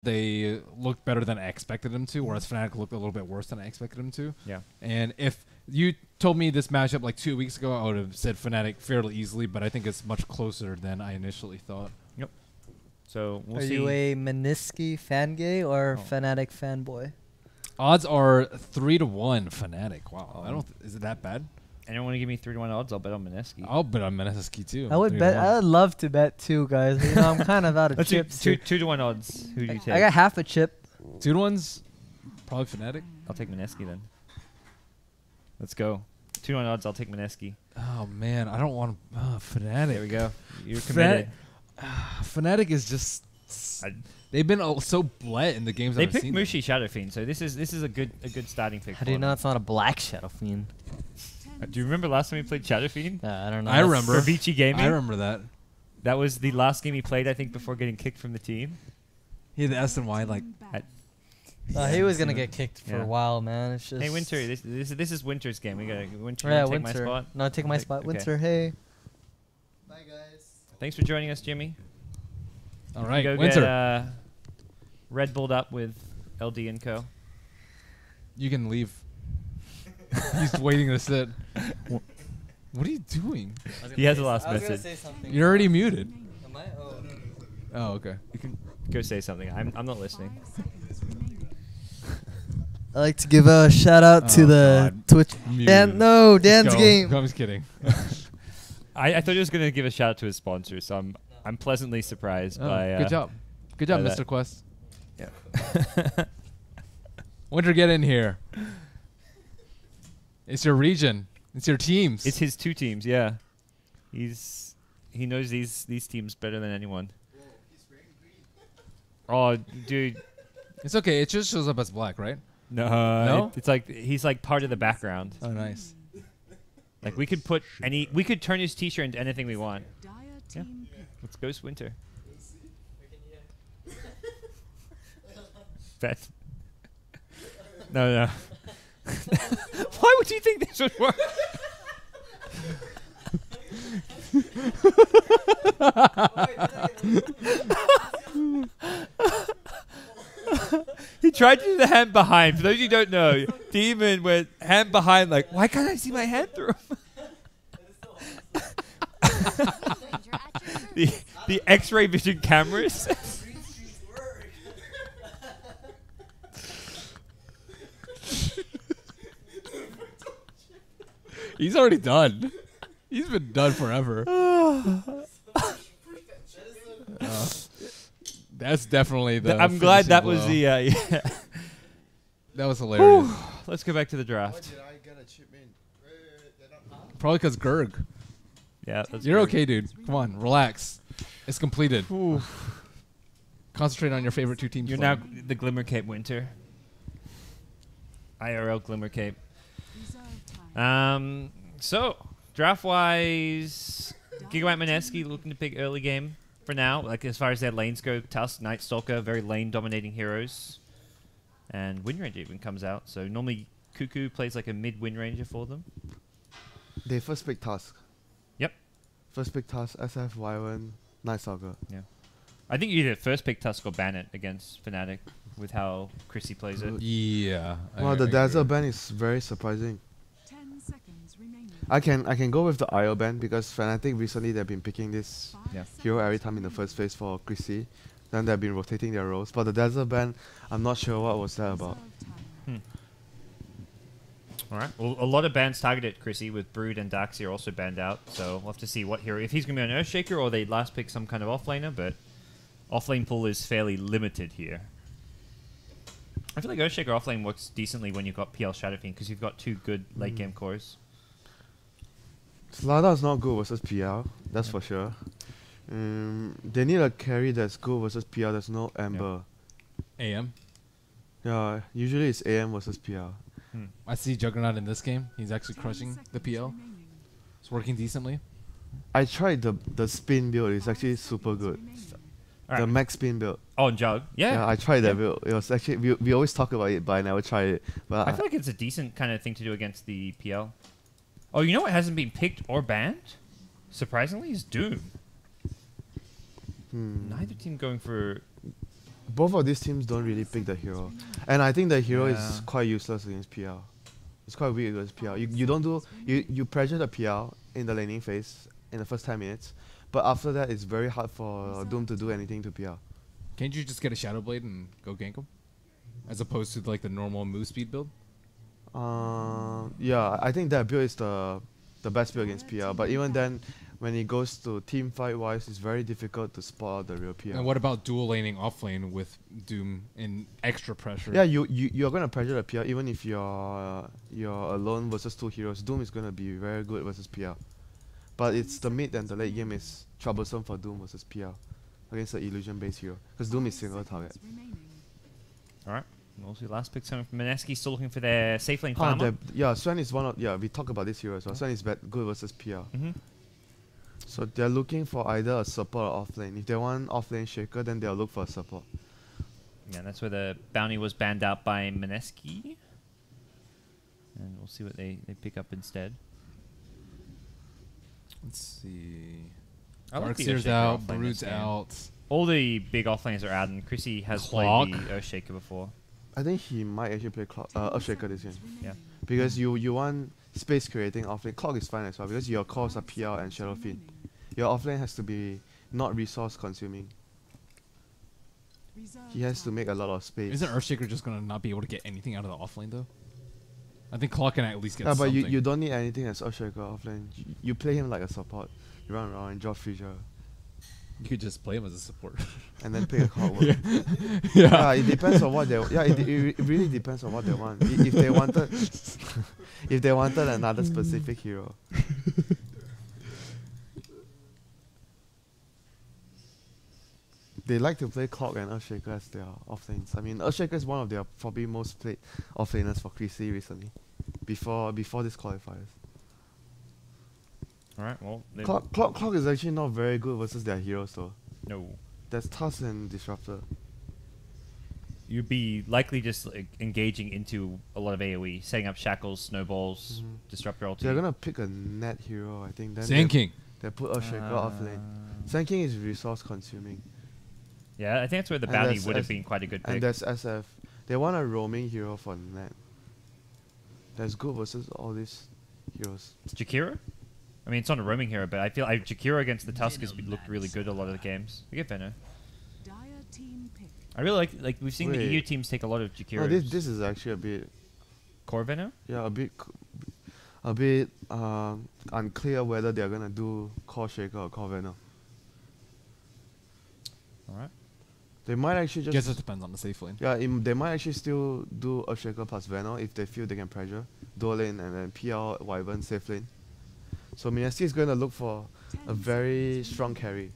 they looked better than I expected them to, whereas Fnatic looked a little bit worse than I expected them to. Yeah. And if you told me this matchup like 2 weeks ago, I would have said Fnatic fairly easily, but I think it's much closer than I initially thought. Yep. So we'll Are see. you a Mineski fan gay or Fnatic fanboy? Odds are 3-1 Fnatic. Wow, I don't. Is it that bad? Anyone want to give me 3-1 odds? I'll bet on Mineski. I'll bet on Mineski too. I would bet. I would love to bet too, guys. You know, I'm kind of out of Let's do chips. 2-1 odds. Who do you take? I got half a chip. 2-1's probably Fnatic. I'll take Mineski then. Let's go. 2-1 odds. I'll take Mineski. Oh man, I don't want Fnatic. There we go. You're committed. Fnatic is just. They've been so bled in the games. They I've picked seen Mushi Shadow Fiend, so this is a good starting pick. How do you know it's not a black Shadow Fiend? Do you remember last time we played Shadow Fiend? I don't know. I remember. For Vici Gaming. I remember that. That was the last game he played, I think, before getting kicked from the team. He had the SNY like. He was gonna get kicked for a while, man. It's just. Hey, WinteR, this is WinteR's game. We gotta WinteR. Yeah, take WinteR. my spot. No, take my spot. Okay. WinteR, hey. Bye, guys. Thanks for joining us, Jimmy. All right, Go WinteR. get Red Bulled up with LD and Co. You can leave. He's waiting to sit. What are you doing? He has a last I was gonna message. say something. You're already muted. Am I? Oh. Oh, okay. You can go say something. I'm not listening. I like to give a shout out to the God. Twitch. Muted. Dan's Go. game. I'm just kidding. I thought he was gonna give a shout out to his sponsor, so I'm pleasantly surprised by. Good job. Good job, by Mr. that. Quest. Yeah. WinteR, get in here. It's your region. It's your teams. It's his 2 teams. Yeah. He knows these teams better than anyone. Oh, dude. It's okay. It just shows up as black, right? No. It's like he's like part of the background. Oh, nice. Like we could turn his t-shirt into anything we want. Yeah. Let's go WinteR. Beth. No. Why would you think this would work? He tried to do the hand behind. For those of you who don't know, Demon went hand behind like, why can't I see my hand through him? the X-ray vision cameras. He's already done. He's been done forever. That's definitely the. I'm glad that finishing was blow. the. Yeah. That was hilarious. Let's go back to the draft. Why did I get a chip in? Probably because Gerg. Yeah, that's You're great. okay, dude. Come on, relax. It's completed. Concentrate on your favorite 2 teams. You're now the Glimmer Cape WinteR. IRL Glimmer Cape. So draft wise, Gigabyte Mineski looking to pick early game for now. Like as far as their lanes go, Tusk, Night Stalker, very lane dominating heroes, and Wind Ranger even comes out. So normally Cuckoo plays like a mid Wind Ranger for them. They first pick Tusk. Yep. First pick Tusk, SF, Y1, Night Stalker. Yeah. I think you either first pick Tusk or ban it against Fnatic with how Chrissy plays it. Yeah. Well, the Dazzle ban is very surprising. I can go with the IO ban because Fnatic recently they've been picking this hero every time in the first phase for Chrissy. Then they've been rotating their roles. But the Dazzle ban, I'm not sure what was that about. Alright. Well, a lot of bans targeted Chrissy with Brood and Daxi are also banned out. So we'll have to see what hero. If he's going to be an Earthshaker or they last pick some kind of offlaner, but offlane pool is fairly limited here. I feel like Earthshaker offlane works decently when you've got PL Shadow Fiend because you've got 2 good late game cores. Slada is not good versus PL, that's for sure. They need a carry that's good versus PL, there's no Amber. AM. Yeah, usually it's AM versus PL. I see Juggernaut in this game. He's actually crushing the PL. It's working decently. I tried the spin build, it's actually super good. The max spin build. Oh, and Jug. Yeah, I tried that build. It was actually, we always talk about it, but I never tried it. But I feel like it's a decent kind of thing to do against the PL. Oh, you know what hasn't been picked or banned? Surprisingly, is Doom. Neither team going for both of these teams don't really pick the hero, and I think the hero is quite useless against PL. It's quite weak against PL. You don't do you pressure the PL in the laning phase in the first 10 minutes, but after that it's very hard for Doom to do anything to PL. Can't you just get a Shadow Blade and go gank him, as opposed to like the normal move speed build? Yeah, I think that build is the best build against PL. But even then, when it goes to team fight wise, it's very difficult to spot out the real PL. And what about dual laning off lane with Doom in extra pressure? Yeah, you're gonna pressure the PL even if you're alone versus 2 heroes. Doom is gonna be very good versus PL. But it's the mid and the late game is troublesome for Doom versus PL against the illusion based hero, because Doom is single target. Alright. Also, last pick from Mineski, still looking for their safe lane farmer. Yeah, Sven is one of we talk about this hero as well. Sven is good versus PL. So they're looking for either a support or off lane. If they want off lane shaker, then they'll look for a support. Yeah, that's where the bounty was banned out by Mineski. And we'll see what they pick up instead. Let's see. Darkseer's out, Brood's out. All the big offlanes are out, and Chrissy has played the Earthshaker before. I think he might actually play Earthshaker this game. Yeah. Because you want space creating offlane. Clock is fine as well, because your cores are PL and Shadowfiend. Your offlane has to be not resource consuming. He has to make a lot of space. Isn't Earthshaker just gonna not be able to get anything out of the offlane though? I think Clock can at least get something. But you don't need anything as Earthshaker offlane. You play him like a support. You run around and drop Freezer. You could just play him as a support. And then pick a card. Yeah, it depends on what they. Yeah, it really depends on what they want. If they wanted, if they wanted another specific hero. They like to play Clock and Earthshaker as their offlanes. I mean, Earthshaker is one of their probably most played offlaners for Chrissy recently, before this qualifiers. Alright, well... Clock is actually not very good versus their heroes though. No. There's Tusk and Disruptor. You'd be likely just engaging into a lot of AoE, setting up shackles, snowballs, Disruptor ulti. They're gonna pick a net hero, I think. Then Sand King. They put Earthshaker off lane. Sand King is resource consuming. Yeah, I think that's where the bounty would have been quite a good pick. And there's SF. They want a roaming hero for net. That's good versus all these heroes. Jakira? I mean, it's not a roaming hero, but I feel like Jakira against the Tusk has looked really good a lot of the games. We get Venom. I really like we've seen the EU teams take a lot of Jakira. Oh, this is actually a bit core Venom? Yeah, a bit unclear whether they're gonna do core Shaker or core Venom. Alright. They might actually just... Guess it depends on the safe lane. Yeah, they might actually still do Earthshaker plus Venom if they feel they can pressure. Dual lane and then PL, Wyvern, safe lane. So Mineski is going to look for a very strong carry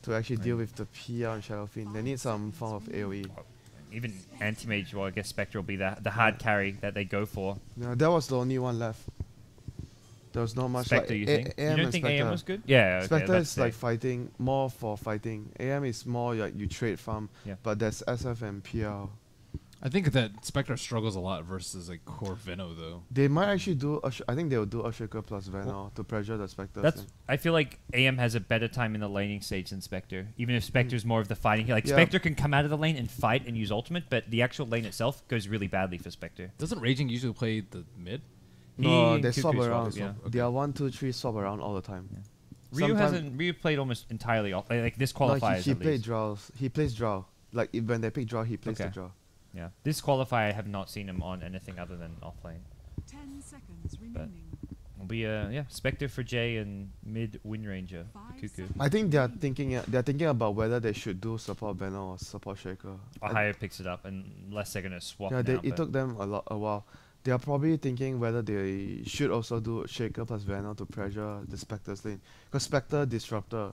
to actually deal with the PL and Shadowfiend. They need some form of AoE. Even Anti-Mage, well, I guess Spectre will be the hard carry that they go for. Yeah, that was the only one left. There was not much. Spectre, like you think? You don't think AM was good? Yeah, okay, Spectre is like fighting, more for fighting. AM is more like you trade farm, but there's SF and PL. I think that Spectre struggles a lot versus like core Veno though. They might actually do. I think they will do Earthshaker plus Veno to pressure the Spectre. I feel like AM has a better time in the laning stage than Spectre. Even if Spectre's more of the fighting, like Spectre can come out of the lane and fight and use ultimate, but the actual lane itself goes really badly for Spectre. Doesn't Raging usually play the mid? No, they swap around. They are 1, 2, 3 swap around all the time. Yeah. Ryu played almost entirely off. Like this qualifier. He played draws. He plays draw. Like when they pick draw, he plays the draw. Yeah, this qualifier I have not seen him on anything other than offlane. 10 seconds remaining. Will be Spectre for Jay and mid Wind Ranger Cuckoo. I think they're thinking about whether they should do support banner or support shaker. Ohio picks it up unless they're gonna swap. Yeah, it took them a while. They are probably thinking whether they should also do shaker plus banner to pressure the Spectre's lane, because Spectre Disruptor.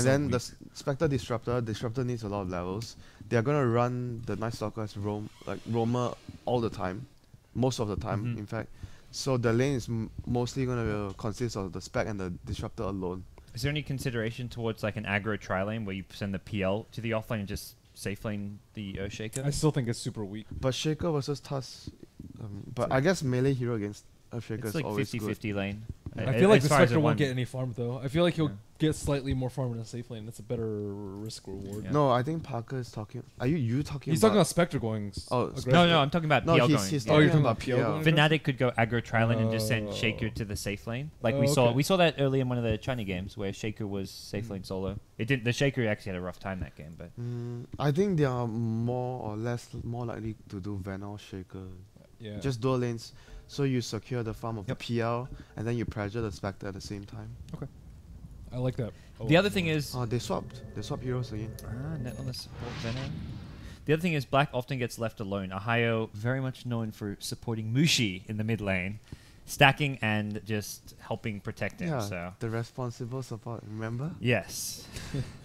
Then the Spectre Disruptor needs a lot of levels. They are gonna run the Night Stalker as roamer all the time, most of the time, in fact. So the lane is mostly gonna consist of the Spec and the Disruptor alone. Is there any consideration towards like an aggro tri lane where you send the PL to the offlane and just safe lane the Earthshaker? I still think it's super weak. But Shaker versus Tusk, but I guess melee hero against Earthshaker is like always 50-50 lane. I feel like the as far as Spectre it won't won- get any farm though. I feel like he'll Yeah. get slightly more farm in a safe lane. That's a better risk reward. Yeah. No, I think Parker is talking. Are you talking? He's talking about Spectre going. Oh, No, I'm talking about No, PL he's going. he's Yeah. Oh, you're talking talking about about PL. PL? Fnatic could go aggro trialing and just send Oh. Shaker to the safe lane. Like Oh, we saw, okay. we saw that early in one of the China games where Shaker was safe lane solo. It did. The Shaker actually had a rough time that game, but I think they are more likely to do Venom Shaker. Yeah. Just dual lanes, so you secure the farm of Yep. the PL, and then you pressure the Spectre at the same time. I like that. the other thing is Oh, they swapped heroes again. net on the support Venom. The other thing is Black often gets left alone. Ohio very much known for supporting Mushi in the mid lane, stacking and just helping protect him. Yeah, So the responsible support. Remember? yes,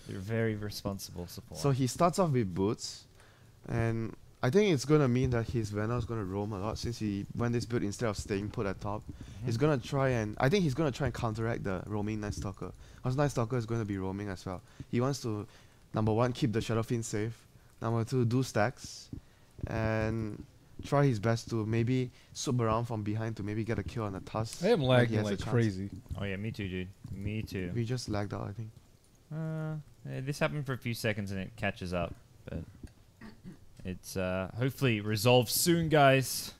they're very responsible support. So he starts off with boots, and I think it's gonna mean that his Venom is gonna roam a lot since he went this build instead of staying put at top. He's gonna try and counteract the roaming Night Stalker. Because Night Stalker is gonna be roaming as well. He wants to, number one, keep the Shadow Fiend safe. Number two, do stacks, and try his best to maybe swoop around from behind to maybe get a kill on the Tusk. I am when he lagging has a like chance. crazy. Oh yeah, me too, dude. Me too. We just lagged out, I think. This happened for a few seconds and it catches up, but it's hopefully resolved soon, guys.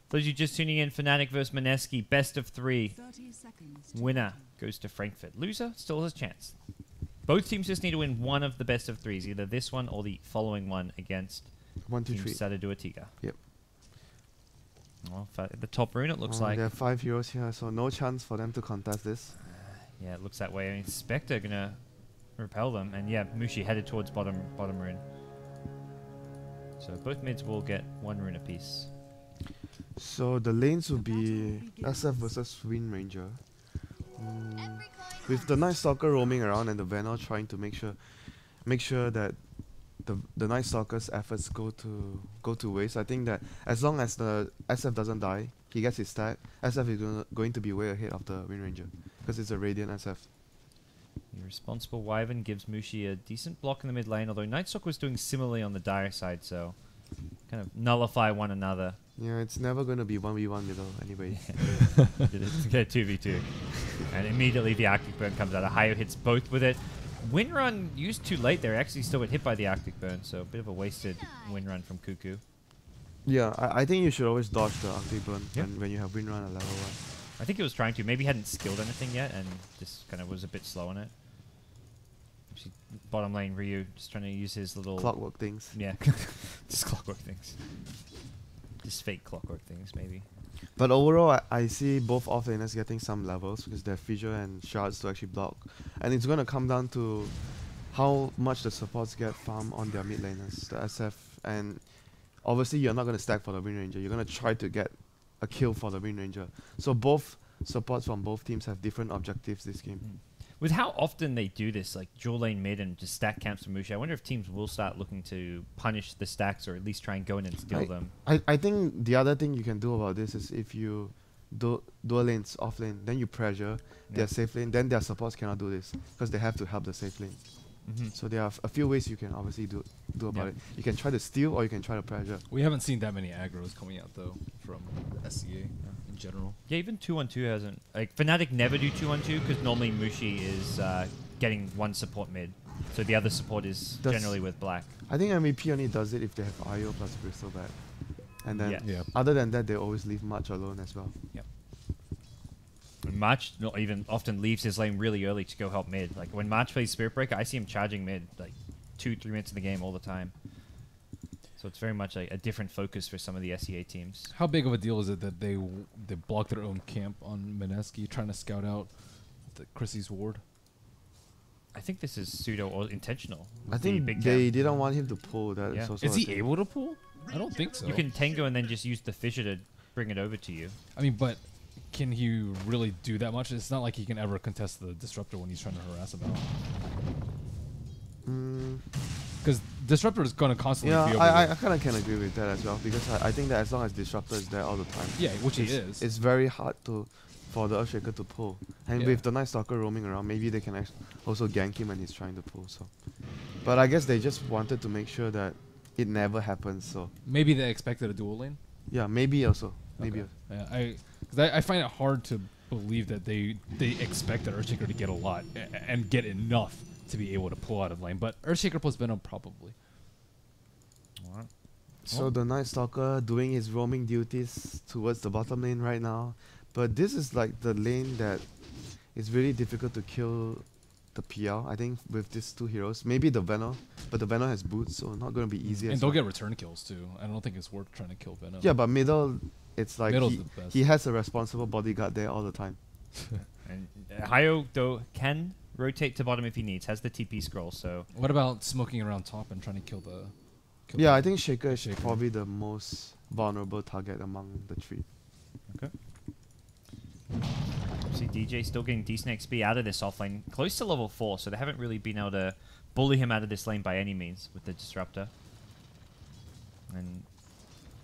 For those of you just tuning in, Fnatic versus Mineski, best of 3. 30 seconds. to Winner goes to Frankfurt. Loser still has a chance. Both teams just need to win one of the best of 3s, either this one or the following one against 1, 2, Team 3. Sadadu-Atiga. Yep. Well, at the top rune, it looks like. there are 5 heroes here, so no chance for them to contest this. Yeah, it looks that way. I mean, Spectre gonna repel them, and yeah, Mushi headed towards bottom rune. So both mids will get 1 rune apiece. So the lanes will be SF versus Wind Ranger. With the Night Stalker roaming around and the Venom trying to make sure that the Night Stalker's efforts go to waste. I think that as long as the SF doesn't die, he gets his stack. SF is going to be way ahead of the Wind Ranger because it's a Radiant SF. The responsible Wyvern gives Mushi a decent block in the mid lane, although Nightstalk was doing similarly on the dire side, so kind of nullify one another. Yeah, it's never going to be 1v1 middle anyway. Get 2v2. And immediately the Arctic Burn comes out. Ohio hits both with it. Wind Run used too late there. Actually still got hit by the Arctic Burn, so a bit of a wasted Wind Run from Cuckoo. Yeah, I think you should always dodge the Arctic Burn Yep. when you have Wind Run at level 1. I think it was trying to. Maybe hadn't skilled anything yet and just kind of was a bit slow on it. Actually, bottom lane, Ryu just trying to use his little... Clockwork things. Yeah. Just clockwork things. Just fake clockwork things, maybe. But overall, I see both offlaners getting some levels because they have Fissure and Shards to actually block. And it's going to come down to how much the supports get farm on their mid laners, the SF. And obviously, you're not going to stack for the Wind Ranger. You're going to try to get a kill for the Wind Ranger. So both supports from both teams have different objectives this game. With how often they do this, like dual lane mid and just stack camps for Mushi, I wonder if teams will start looking to punish the stacks or at least try and go in and steal them. I think the other thing you can do about this is if you dual lanes off lane, then you pressure their safe lane, then their supports cannot do this because they have to help the safe lane. So there are a few ways you can obviously do about it. You can try to steal or you can try to pressure. We haven't seen that many aggros coming out though from SCA in general. Yeah, even 2-on-2 hasn't... Like, Fnatic never do 2-on-2 because normally Mushi is getting one support mid. So the other support is generally with Black. I think MVP only does it if they have IO plus Bristol back. And then Yeah. other than that, they always leave March alone as well. Yep. March not even often leaves his lane really early to go help mid. Like when March plays Spirit Breaker, I see him charging mid like 2-3 minutes in the game all the time. So it's very much like a different focus for some of the SEA teams. How big of a deal is it that they blocked their own camp on Mineski trying to scout out Chrissy's ward? I think this is pseudo or intentional. I with the think big they camp. didn't want him to pull that. Yeah. Is he able to pull? I don't think so. You can tango and then just use the fissure to bring it over to you. I mean, but can he really do that much? It's not like he can ever contest the Disruptor when he's trying to harass about. Because Disruptor is going to constantly be over I there. kind of can agree with that as well because I think that as long as Disruptor is there all the time, Yeah, which he it's, is. it's very hard for the Earthshaker to pull. And Yeah. with the Night Stalker roaming around, maybe they can also gank him when he's trying to pull. So, but I guess they just wanted to make sure that it never happens. So Maybe they expected a dual lane. yeah, maybe also. Maybe. Okay. Yeah, because I find it hard to believe that they expected Earthshaker to get a lot and get enough to be able to pull out of lane. But Earthshaker plus Venom probably. Alright. So the Night Stalker doing his roaming duties towards the bottom lane right now. But this is like the lane that is really difficult to kill the PL, I think, with these two heroes. Maybe the Venom, but the Venom has boots, so not going to be easy. And they'll get return kills too. I don't think it's worth trying to kill Venom. Yeah, but middle, it's like Middle's the best. he has a responsible bodyguard there all the time. And Hayo, though, can rotate to bottom if he needs. Has the TP scroll, so... What about smoking around top and trying to kill the... Yeah, I think Shaker is Shaker. probably the most vulnerable target among the three. Okay. See DJ still getting decent XP out of this offlane, close to level 4, so they haven't really been able to bully him out of this lane by any means with the Disruptor. And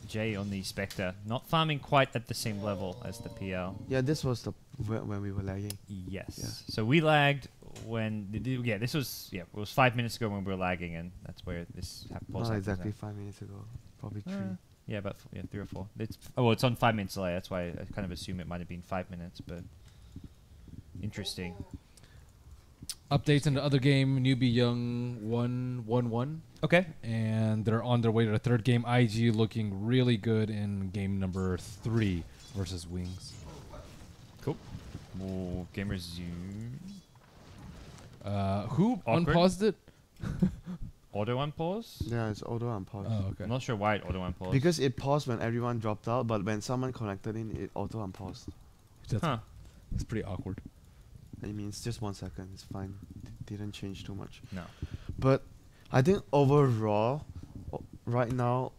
Jay on the Spectre, not farming quite at the same level as the PL. Yeah, this was the when we were lagging. Yes. Yeah. So we lagged when... this was... Yeah, it was 5 minutes ago when we were lagging, and that's where this pause Not happens exactly at. 5 minutes ago, probably 3. Yeah, about 3 or 4. It's on 5 minutes delay. That's why I kind of assume it might have been 5 minutes, but interesting. Updates in the other game, Newbie Young 1-1-1. Okay. And they're on their way to the third game. IG looking really good in game number 3 versus Wings. Cool. More game resume. Who Awkward. unpaused it? Auto unpause? Yeah, it's auto unpause. Oh, okay. I'm not sure why it auto unpause. Because it paused when everyone dropped out, but when someone connected in, it auto unpaused. That's, Huh. that's pretty awkward. I mean, it's just 1 second. It's fine. Didn't change too much. No. But I think overall, right now,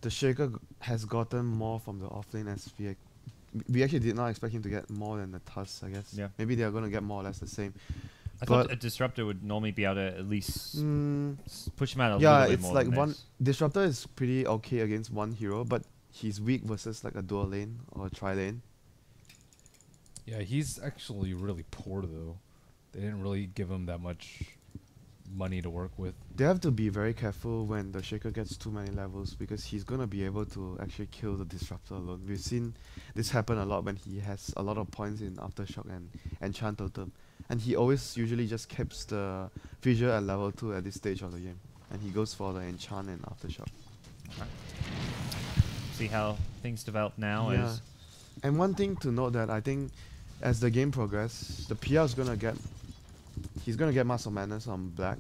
the Shaker has gotten more from the offlane as we actually did not expect him to get more than the Tusk, I guess. Yeah. Maybe they are going to get more or less the same. I thought a Disruptor would normally be able to at least push him out a yeah, little bit it's more like than one this. Disruptor is pretty okay against one hero, but he's weak versus like a dual lane or a tri lane. Yeah, he's actually really poor though. They didn't really give him that much money to work with. They have to be very careful when the Shaker gets too many levels because he's gonna be able to actually kill the Disruptor alone. We've seen this happen a lot when he has a lot of points in Aftershock and Enchant Totem. And he always usually just keeps the Fissure at level 2 at this stage of the game. And he goes for the Enchant and Aftershock. Right. See how things develop now Yeah. is... And one thing to note that I think as the game progresses, the PR is gonna get... He's gonna get Mask of Madness on Black.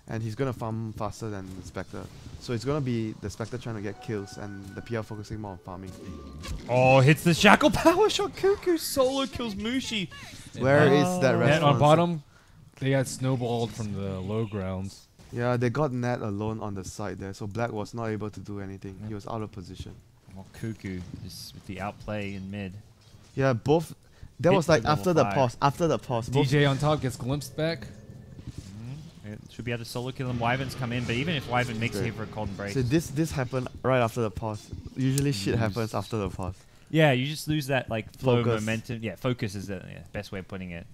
And he's gonna farm faster than the Spectre. So it's gonna be the Spectre trying to get kills and the PR focusing more on farming. Oh, hits the Shackle Power Shot. Cuckoo solo kills Mushi. Where is that And response? on bottom, they got snowballed from the low grounds. Yeah, they got Nat alone on the side there, so Black was not able to do anything. He was out of position. Well, Cuckoo is with the outplay in mid. Yeah, both... That Hit was like the after level the 5. pause. After the pause. both- DJ on top gets glimpsed back. It should be able to solo kill him. Wyvern's come in, but even if Wyvern makes it Okay. here for a cold embrace. So this happened right after the pause. Usually shit happens after the pause. Yeah, you just lose that like flow Focus. momentum. Yeah, focus is the best way of putting it.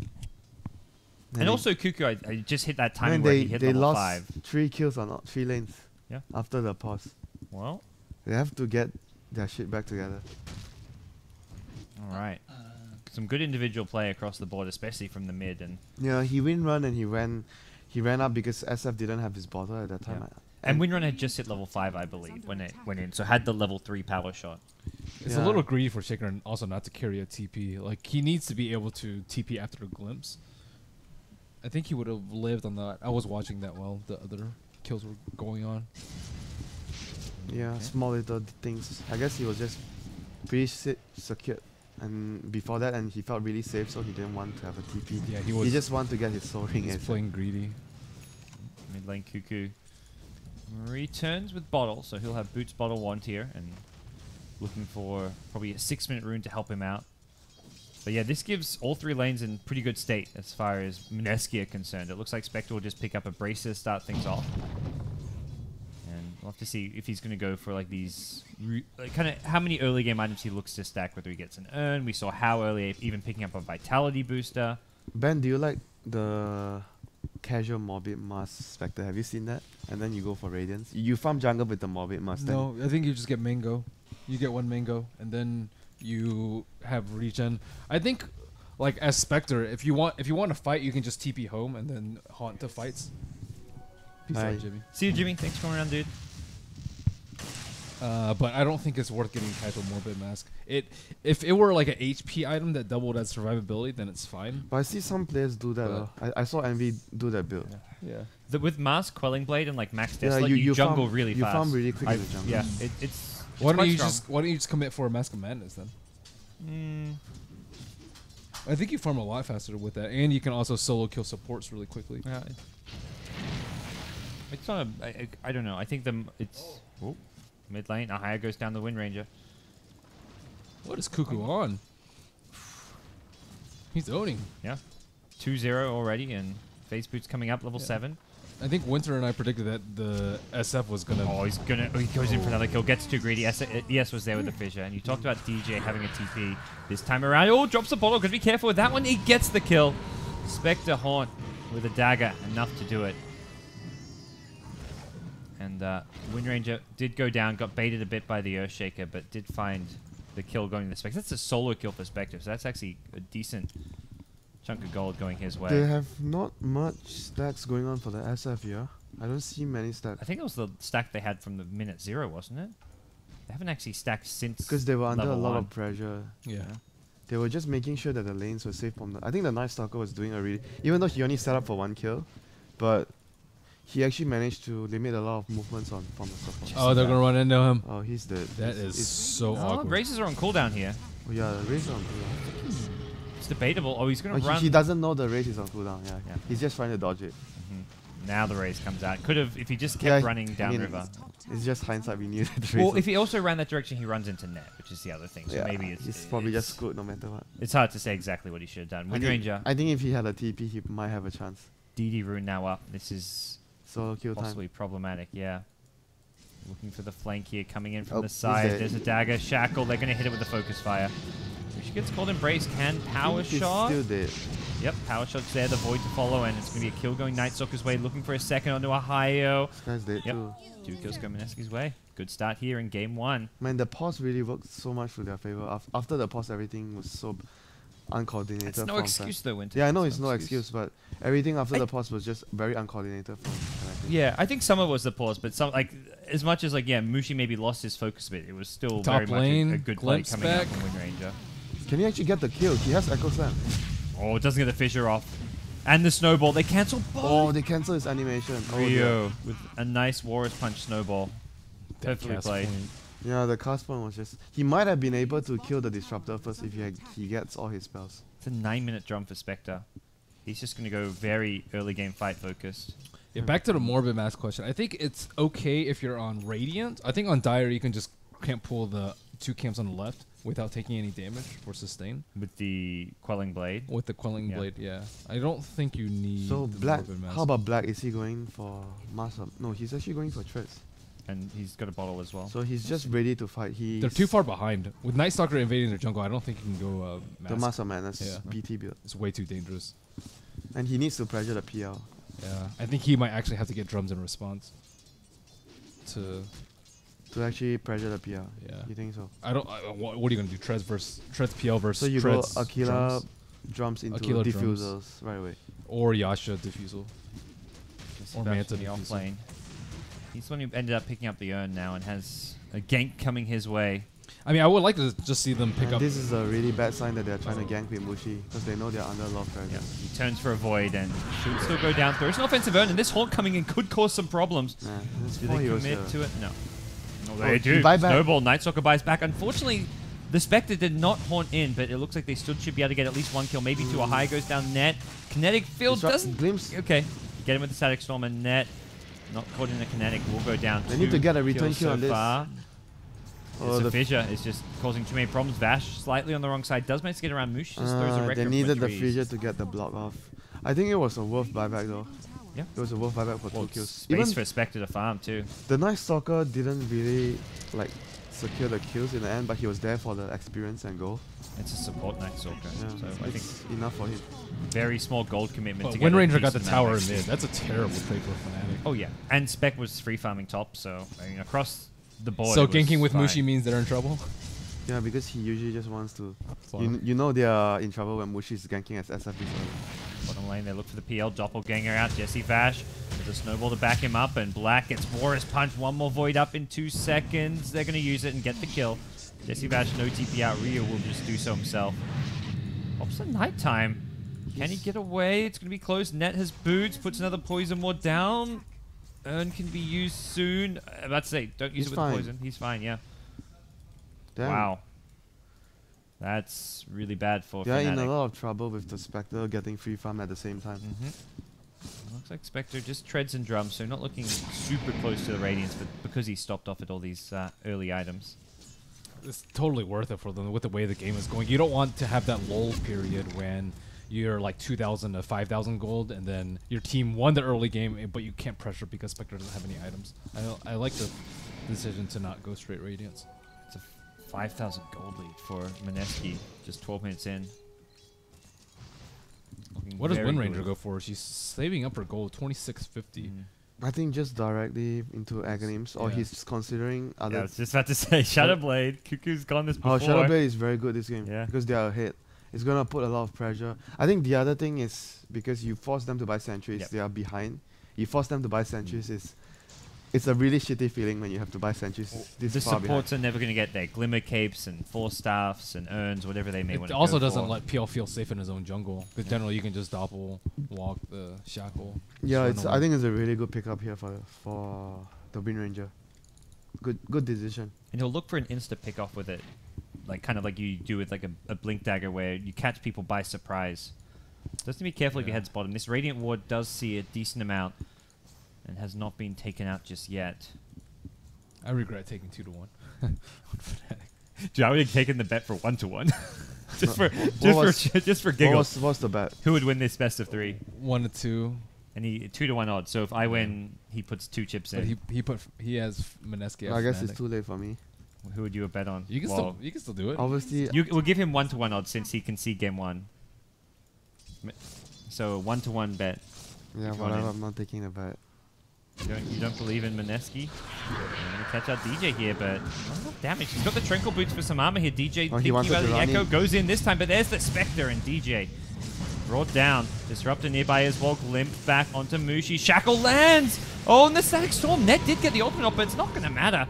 And also Cuckoo, I just hit that timing where he hit they level lost 5. 3 kills on 3 lanes. Yeah. After the pause. Well, They have to get their shit back together. all right. Some good individual play across the board, especially from the mid. And Yeah, he run and he ran up because SF didn't have his bottle at that time. Yeah. And WinteR had just hit level 5, I believe, when it went in. So had the level 3 power shot. It's Yeah. a little greedy for Shaker and also not to carry a TP. Like, he needs to be able to TP after a glimpse. I think he would have lived on that. I was watching that while the other kills were going on. Yeah, Okay. small little things. I guess he was just pretty secured. And before that, and he felt really safe, so he didn't want to have a TP. Yeah, he was. He just wanted to get his soul ring. He's as playing greedy. Mid lane Cuckoo returns with Bottle, so he'll have Boots, Bottle, Wand here, and looking for probably a 6-minute rune to help him out. But yeah, this gives all 3 lanes in pretty good state as far as Mineski are concerned. It looks like Spectre will just pick up a Bracer to start things off. And we'll have to see if he's going to go for like these, kind of how many early game items he looks to stack, whether he gets an urn. We saw how early, even picking up a Vitality booster. Ben, do you like the casual Morbid Mask Spectre? Have you seen that? And then you go for Radiance. You farm jungle with the Morbid Mask. No, I think you just get Mango. You get 1 Mango, and then You have regen. I think, like as Spectre, if you want to fight, you can just TP home and then haunt to fights. Peace Bye. out, Jimmy. See you, Jimmy. Thanks for coming around, dude. But I don't think it's worth getting tied to a Morbid Mask. If it were like an HP item that doubled as survivability, then it's fine. But I see some players do that. I saw Envy do that build. Yeah. With Mask, Quelling Blade, and like Max Yeah, Deathlight, you jungle farm, really you fast. farm really quick in the jungle. Yeah, it's Why quite don't you strong. just commit for a Mask of Madness then? I think you farm a lot faster with that, and you can also solo kill supports really quickly. Yeah. It's not a. I don't know. I think it's mid lane. Ahaya goes down the Wind Ranger. What is Cuckoo on? He's owning. Yeah, 2-0 already, and Phase Boots coming up level 7. I think WinteR and I predicted that the SF was gonna. Oh, he goes in for another kill. Gets too greedy. ES was there with the fissure, and you talked about DJ having a TP this time around. Oh, drops the bottle. Gotta be careful with that one. He gets the kill. Spectre Haunt with a dagger, enough to do it. And Wind Ranger did go down, got baited a bit by the Earthshaker, but did find the kill going to the Spectre. That's a solo kill for Spectre, so that's actually a decent chunk of gold going his way. They have not much stacks going on for the SF here. I don't see many stacks. I think it was the stack they had from the minute 0, wasn't it? They haven't actually stacked since Because they were under a level lot 1. of pressure. Yeah. They were just making sure that the lanes were safe from the... I think the Night Stalker was doing a really... Even though he only set up for 1 kill, but he actually managed to limit a lot of movements from the support. Oh, they're gonna run into him. Oh, he's dead. That It's- is so Oh, awkward. Razors are on cooldown here. Oh yeah, the race is on cooldown. It's debatable. Oh, he's going to Oh, run. he doesn't know the race is on cooldown, yeah. Yeah. He's just trying to dodge it. Now the race comes out. Could have, if he just kept Yeah, running I mean, downriver. It's just hindsight, we knew that the race Well, was- if he also ran that direction, he runs into net, which is the other thing. So yeah, maybe he's probably just screwed no matter what. It's hard to say exactly what he should have done. Wind Ranger, I think if he had a TP, he might have a chance. DD rune now up. This is Solo kill time. possibly problematic, yeah. Looking for the flank here, coming in from Oh, the he's side. dead. There's a dagger. Shackle, they're going to hit it with a focus fire. She gets called Embrace. Can power He's shot? still dead. Yep, power shot's there. The void to follow, and it's going to be a kill going Night Stalker's way. Looking for a second onto Ohio. This guy's dead Yep. too. 2 kills go Mineski's way. Good start here in game 1. Man, the pause really worked so much to their favor. After the pause, everything was so uncoordinated. It's no from excuse though, Winter. Yeah, I know it's no excuse, but everything after the pause was just very uncoordinated from Fnatic. Yeah, I think some of it was the pause, but some like as much as like Mushi maybe lost his focus a bit, it was still Top very lane, much a good play glimpse coming out back. from Wind Ranger. Can he actually get the kill? He has Echo Slam. Oh, it doesn't get the fissure off. And the snowball. They cancel both. Oh, they cancel his animation. Oh, dear. Rio with a nice Warriors Punch snowball. Perfectly Cast played. point. Yeah, the cast point was just... He might have been able to kill the Disruptor first if he gets all his spells. It's a 9-minute drum for Spectre. He's just going to go very early game fight focused. Yeah, back to the Morbid Mask question. I think it's okay if you're on Radiant. I think on Dire you can't pull the 2 camps on the left without taking any damage for sustain. With the Quelling Blade. With the Quelling Blade, yeah. I don't think you need So the Black... Morbid Mask. How about Black? Is he going for Master? No, he's actually going for Treads. And he's got a bottle as well. So he's just ready to fight. They're too far behind. With Night Stalker invading their jungle, I don't think you can go Mask. The Master Madness Yeah. BT build. It's way too dangerous. And he needs to pressure the PL. Yeah, I think he might actually have to get drums in response to... To actually pressure the PL. Yeah. You think so? I don't... what are you going to do? Treads PL versus So you Treads go Aquila drums into Aquila diffusers drums. right away. Or Yasha Diffusal. Or Manta the off Diffusal. lane. He's the one who ended up picking up the urn now and has a gank coming his way. I mean, I would like to just see them pick And up... this is a really bad sign that they're trying to gank with Mushi because they know they're under a lot of pressure. Yeah, he turns for a void and should still go down. There's an offensive urn, and this haunt coming in could cause some problems. Nah, there's Do 4 they heroes commit here. to it? No. Oh, They he do. buy back. Snowball, Night Stalker buys back. Unfortunately, the Spectre did not haunt in, but it looks like they still should be able to get at least 1 kill. Maybe 2. A high goes down net. Kinetic field Disrupt- doesn't... Glimpse. Okay. Get him with the Static Storm and net. Not caught in the kinetic. Will go down. They need to get a return kills kill so on this. far. Oh, It's a the fissure. It's just causing too many problems. Vash slightly on the wrong side. Does manage to get around Moosh. Just throws a record. they needed the fissure to get the block off. I think it was a worth buyback though. Yeah. It was a worth buyback for Well, 2 kills. space Even for Spectre to farm too. the Night Stalker didn't really like secure the kills in the end, but he was there for the experience and goal. It's a support Night Stalker. Yeah, So I think it's enough for him. very small gold commitment But to get Wind a Ranger got the decent amount tower of in mid. XP. That's a terrible trade for Fnatic. Oh yeah, and Spec was free farming top, so I mean across the board. So it was ganking with fine. Mushi means they're in trouble? Yeah, because he usually just wants to. Farm. You know they are in trouble when Mushi is ganking as SF this early. Bottom lane, they look for the PL. Doppelganger out. Jesse Vash with a snowball to back him up. And Black gets Boris Punch. One more Void up in 2 seconds. They're going to use it and get the kill. Jesse Vash, no TP out. Rio will just do so himself. Ops at nighttime. Can he get away? It's going to be close. Net has boots. Puts another poison ward down. Urn can be used soon. I'm about to say, don't use it with the poison. He's fine, yeah. Damn. Wow. That's really bad for They're Fnatic. in a lot of trouble with the Spectre getting free farm at the same time. Looks like Spectre just treads and drums, so not looking super close to the Radiance, but because he stopped off at all these early items. It's totally worth it for them with the way the game is going. You don't want to have that lull period when you're like 2,000 to 5,000 gold, and then your team won the early game, but you can't pressure because Spectre doesn't have any items. I like the decision to not go straight Radiance. It's a 5,000 gold lead for Mineski, just 12 minutes in. Looking What does very Windranger good. go for? She's saving up her gold, 2650. I think just directly into Aghanims, or Yeah. he's considering Yeah, I other. was just about to say, Shadowblade. Cuckoo's gone this before. Oh, Shadowblade is very good this game Yeah. because they are ahead. It's gonna put a lot of pressure. I think the other thing is because you force them to buy sentries, Yep. they are behind. You force them to buy sentries it's a really shitty feeling when you have to buy sentries this The far supports are never going to get there. Glimmer Capes and Force Staffs and Urns, whatever they may want It to also go doesn't for. let PL feel safe in his own jungle. Because generally you can just doppel walk the shackle. Yeah, just run I away. think it's a really good pickup here for the Windranger. Good decision. And he'll look for an insta pick off with it, like kind of like you do with like a blink dagger, where you catch people by surprise. So just to be careful if your head's bottom. This Radiant Ward does see a decent amount, and has not been taken out just yet. I regret taking 2 to 1. on Fnatic. Dude, I would have taken the bet for 1-1, just No, just for What giggles. what's the bet? Who would win this best of 3? 1 to 2. And he 2-1 odds. So if I win, he puts 2 chips But in. he has Mineski. I guess it's too late for me. Who would you bet on? You can still do it. Obviously, We'll give him 1-1 odds since he can see game 1. So 1-1 bet. yeah, if you want whatever. in. I'm not taking the bet. You don't believe in Mineski? I'm gonna catch out DJ here, but not enough damage. He's got the Tranquil Boots for some armor here. DJ Oh, he thinking wanted about to the run Echo, in. goes in this time, but there's the Spectre and DJ. Brought down. Disruptor nearby as well. Limp back onto Mushi. Shackle lands! Oh, and the Static Storm. Net did get the ultimate off, but it's not gonna matter.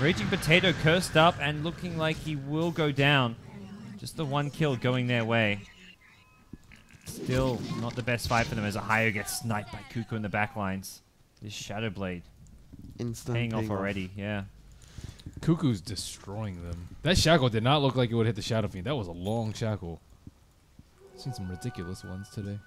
Raging Potato cursed up and looking like he will go down. Just the 1 kill going their way. Still not the best fight for them as Ohio gets sniped by Cuckoo in the backlines. This Shadowblade Instant paying off paying already, yeah. Cuckoo's destroying them. That shackle did not look like it would hit the Shadow Fiend. That was a long shackle. Seen some ridiculous ones today.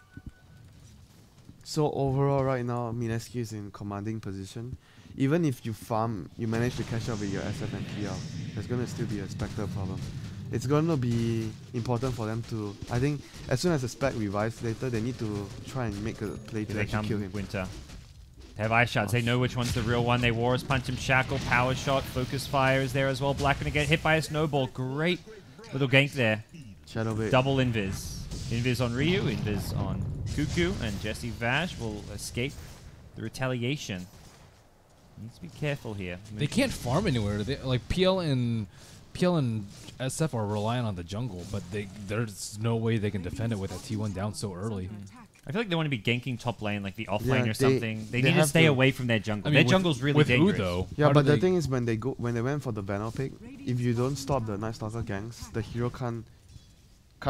So overall, right now, Mineski is in commanding position. Even if you farm, you manage to catch up with your SF and PL, there's gonna still be a Spectre problem. It's gonna be important for them to. I think as soon as the Spec revives later, they need to try and make a play to Here they actually come, kill him. WinteR. They have Ice Shards. They know which one's the real one. They Warriors Punch him, Shackle, Power Shot, Focus Fire is there as well. Black gonna get hit by a Snowball. Great little gank there. Shadowblade. Double Invis. Invis on Ryu, Invis on Cuckoo, and Jesse Vash will escape the retaliation. Needs to be careful here. They can't farm anywhere. They, like PL and SF are relying on the jungle, but there's no way they can defend it with a T1 down so early. I feel like they want to be ganking top lane, like the off Yeah, lane or they- something. They they need to have stay to- away from their jungle. I mean, Their with- jungle's really with dangerous. Udo, Yeah, how but do the they- thing is, when they went for the banner pick, if you don't stop the Night Stalker ganks, the hero can't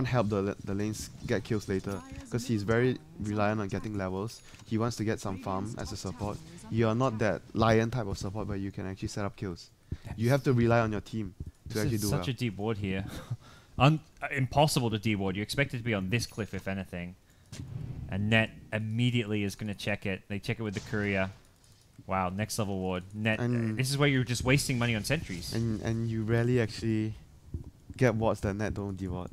help the lanes get kills later, because he's very reliant on getting levels. He wants to get some farm as a support. You are not that lion type of support where you can actually set up kills. You have to rely on your team to This actually is do such well. a deep ward here. Impossible to deward. You expect it to be on this cliff, if anything. And Net immediately is going to check it. They check it with the courier. Wow, next level ward. Net. And- This is where you're just wasting money on sentries. And you rarely actually get wards that Net don't deward.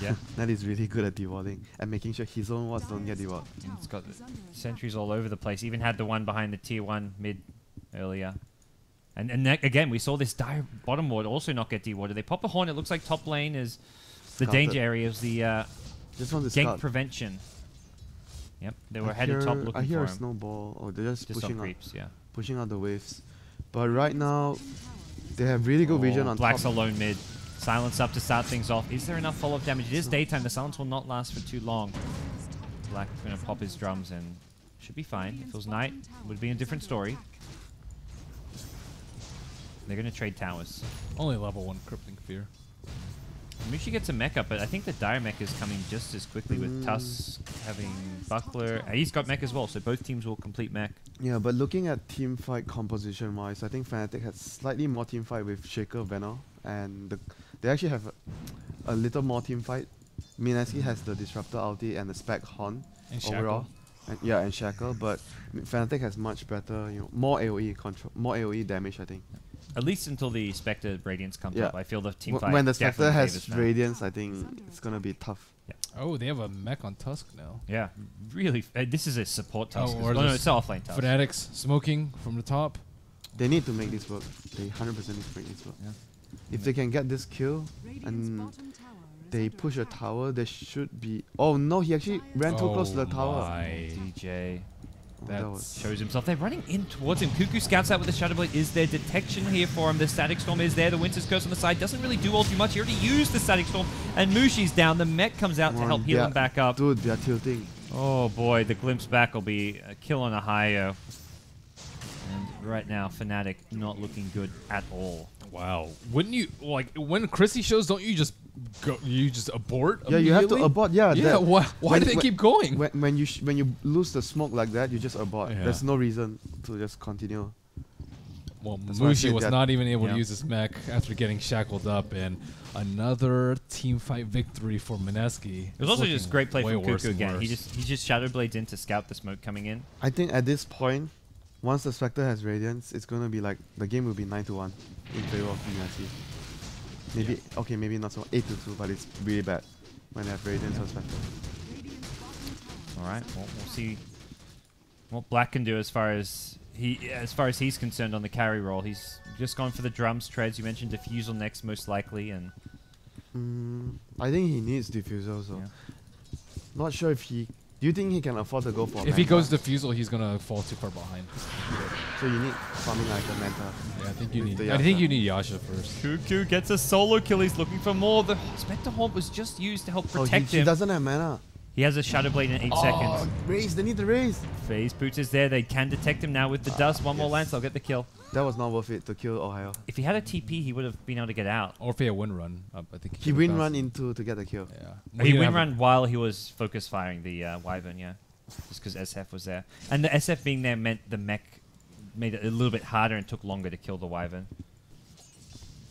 Yeah. Net is really good at dewarding and making sure his own wards don't get deward. It's got sentries all over the place. Even had the one behind the tier 1 mid earlier. And again, we saw this dire bottom ward also not get dewarded. They pop a horn. It looks like top lane is the Scouted. danger area of the Just want to gank scout. prevention. Yep, they were I headed top hear- looking I hear for a him. snowball. Oh, they're just Just on pushing out, creeps, yeah. pushing out the waves. But right now, They have really good vision on Black's top. alone mid. Silence up to start things off. Is there enough follow-up damage? It is daytime. The silence will not last for too long. Black going to pop his drums and should be fine. If it was night, it would be a different story. They're going to trade towers. Only level 1 Crippling Fear. Mushi gets a mech up, but I think the dire mech is coming just as quickly with Tusk having Buckler. He's got mech as well, so both teams will complete mech. Yeah, but looking at team fight composition wise, I think Fnatic has slightly more team fight with Shaker, Venom, and they actually have a little more team fight. Mineski has the Disruptor ulti and the Spec Horn And overall. And, yeah, and Shackle, but Fnatic has much better, more AoE control, more AoE damage, I think. At least until the Spectre Radiance comes up. I feel the team fight When the Spectre definitely has favors Fnatic. Radiance, I think it's gonna be tough. Oh, they have a mech on Tusk now. Yeah, really. This is a support Tusk. or No, this it's an offlane Tusk. Fanatics smoking from the top. They need to make this work. They 100% need to make this work. Yeah. If they can get this kill and they push a tower, they should be... Oh no, he actually ran too close to the tower. My. DJ That was... shows himself. They're running in towards him. Cuckoo scouts out with the Shadow Blade. Is there detection here for him? The Static Storm is there. The Winter's Curse on the side doesn't really do all too much. He already used the Static Storm, and Mushi's down. The mech comes out to help heal him back up. Dude, they're tilting. Oh boy, the glimpse back will be a kill on a high. And right now, Fnatic not looking good at all. Wow. Wouldn't you, like, when Chrissy shows, don't you just go, you just abort? Yeah, you have to immediately? abort. Yeah, Yeah, that- why do they keep going? When you lose the smoke like that, you just abort. Yeah. There's no reason to just continue. Well, That's why I Mushi said was that- not even able Yeah. to use his mech after getting shackled up, and another team fight victory for Mineski. It was also just great play way from worse Cuckoo and again. He worse. just Shadow Blades in to scout the smoke coming in. I think at this point, once the Spectre has Radiance, it's gonna be like the game will be 9-1 in favor of Mineski. Maybe okay, maybe not so 8-2, but it's really bad when they have Radiance or Spectre. All right, well, we'll see what Black can do as far as he's concerned on the carry roll. He's just gone for the drums, treads. You mentioned Diffusal next, most likely, and I think he needs Diffusal, so Yeah. not sure if he. Do you think he can afford to go for? If he Manta? goes Diffusal, he's gonna fall too far behind. So you need something like a Manta. Yeah, I think you With need. the I think Yasha. you need Yasha first. Cuckoo gets a solo kill. He's looking for more. The Spectre Haunt was just used to help protect he him. doesn't have mana. He has a Shadow Blade in 8 seconds. Raise, they need the raise. Phase Boots is there. They can detect him now with the dust. One more yes. lance. I'll get the kill. That was not worth it to kill Ohio. If he had a TP, he would have been able to get out. Or if he had win run, I think He win run into to get the kill. Yeah. He didn't win have a- run while he was focus firing the Wyvern, yeah. Just because SF was there. And the SF being there meant the mech made it a little bit harder and took longer to kill the Wyvern.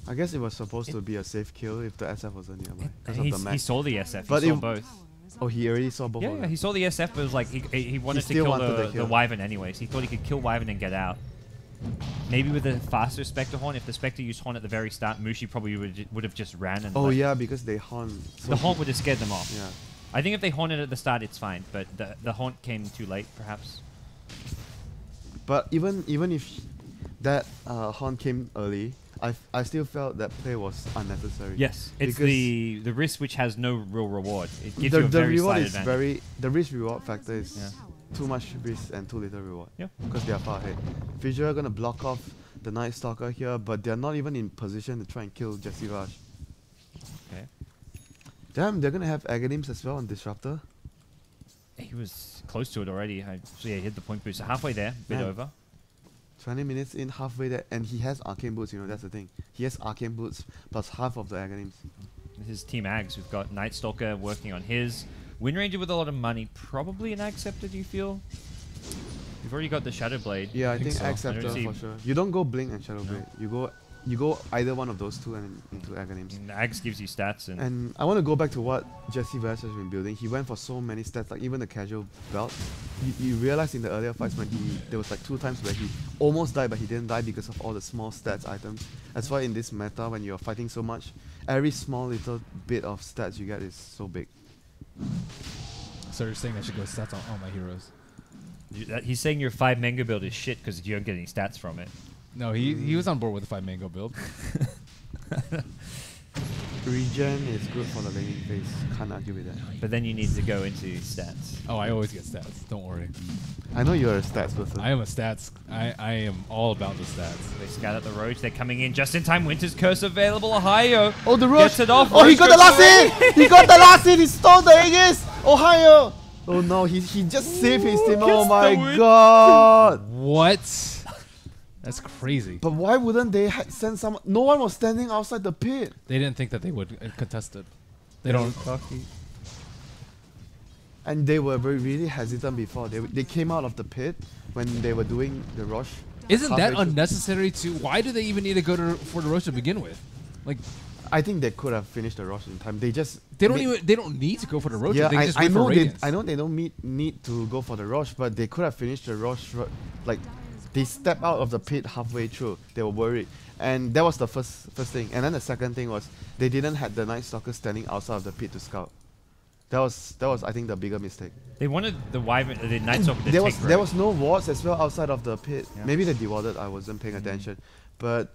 I guess it was supposed to be a safe kill if the SF wasn't nearby because of the He mech. saw the SF. But he saw it- both. Oh, he already saw both. Yeah, of yeah, them. he saw the SF, but it was like he wanted to still kill wanted to the kill. Wyvern anyways. He thought he could kill Wyvern and get out. Maybe with a faster Spectre Horn, if the Spectre used Horn at the very start, Mushi probably would have just ran and Oh left. yeah, because they haunt. So The Haunt would have scared them off. Yeah. I think if they haunted at the start, it's fine. But the Haunt came too late, perhaps. But even if that haunt came early, I still felt that play was unnecessary. Yes, it's Because the risk which has no real reward. It gives the, you a the very reward slight is advantage. the risk reward factor is Yeah. too much risk and too little reward. Yeah. Because they are far ahead. Fissure are gonna block off the Night Stalker here, but they're not even in position to try and kill Jesse Rush. Okay. Damn, they're gonna have Aghanim's as well on Disruptor. He was close to it already. So yeah, he hit the point boost. So halfway there, bit Man. over. 20 minutes in, halfway there, and he has Arcane Boots, that's the thing. He has Arcane Boots plus half of the Aghanims. This is Team Ags. We've got Night Stalker working on his. Wind Ranger with a lot of money. Probably an Ag Scepter, do you feel? We've already got the Shadow Blade. Yeah, I think think so. Acceptor I don't for see- sure. You don't go Blink and Shadow No. Blade. You go either one of those two and into Aghanims. And Ags gives you stats and And I want to go back to what Jesse Vash has been building. He went for so many stats, like even the casual belt. You realize in the earlier fights when there was like 2 times where he almost died, but he didn't die because of all the small stats items. That's why in this meta, when you're fighting so much, every small little bit of stats you get is so big. So you're saying I should go stats on all my heroes? he's saying your 5 Mango build is shit because you don't get any stats from it. No, he was on board with the 5 mango build. Regen is good for the laning phase. Can't argue with that. But then you need to go into stats. Oh, I always get stats. Don't worry. I know you're a stats person. I am a stats. I am all about the stats. They scout out the Roach. They're coming in just in time. Winter's Curse available. Ohio. Oh, the Roach! Gets it off. Oh, he Roach got the goes last away. hit! He got the last hit! He stole the Aegis! Ohio! Oh no, he just saved his team. Oh Gets my the win. What? god! That's crazy. But why wouldn't they send someone? No one was standing outside the pit. They didn't think that they would contest it. They don't. And they were really hesitant before. They came out of the pit when they were doing the rush. Isn't that halfway through. unnecessary too? Why do they even need to go for the rush to begin with? Like, I think they could have finished the rush in time. They just they don't need to go for the rush. Yeah, they just I wait for know Radiance. I know they don't need to go for the rush, but they could have finished the rush. Like they stepped out of the pit halfway through. They were worried, and that was the first thing. And then the second thing was they didn't have the Night Stalker standing outside of the pit to scout. That was I think the bigger mistake. They wanted the Wyvern, the Night Stalker to There take was Roach. no wards as well outside of the pit. Yeah. Maybe they dewarded. I wasn't paying attention, but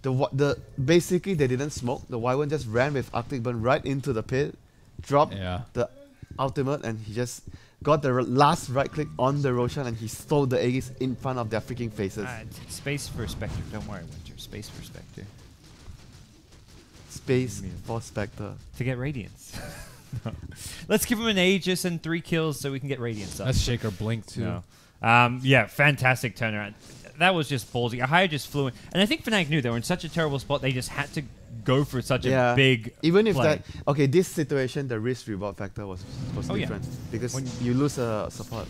the basically they didn't smoke. The Wyvern just ran with Arctic Burn right into the pit, dropped the ultimate, and he just got the last right click on the Roshan, and he stole the Aegis in front of their freaking faces. Space for Spectre. Don't worry, Winter. Space for Spectre. Space for Spectre. To get Radiance. Let's give him an Aegis and 3 kills so we can get Radiance up. That's Shaker Blink too. No. Yeah, fantastic turnaround. That was just ballsy. Ahaya just flew in. And I think Fnatic knew they were in such a terrible spot, they just had to go for such a big Even if play. this situation, the risk reward factor was different because When you lose a support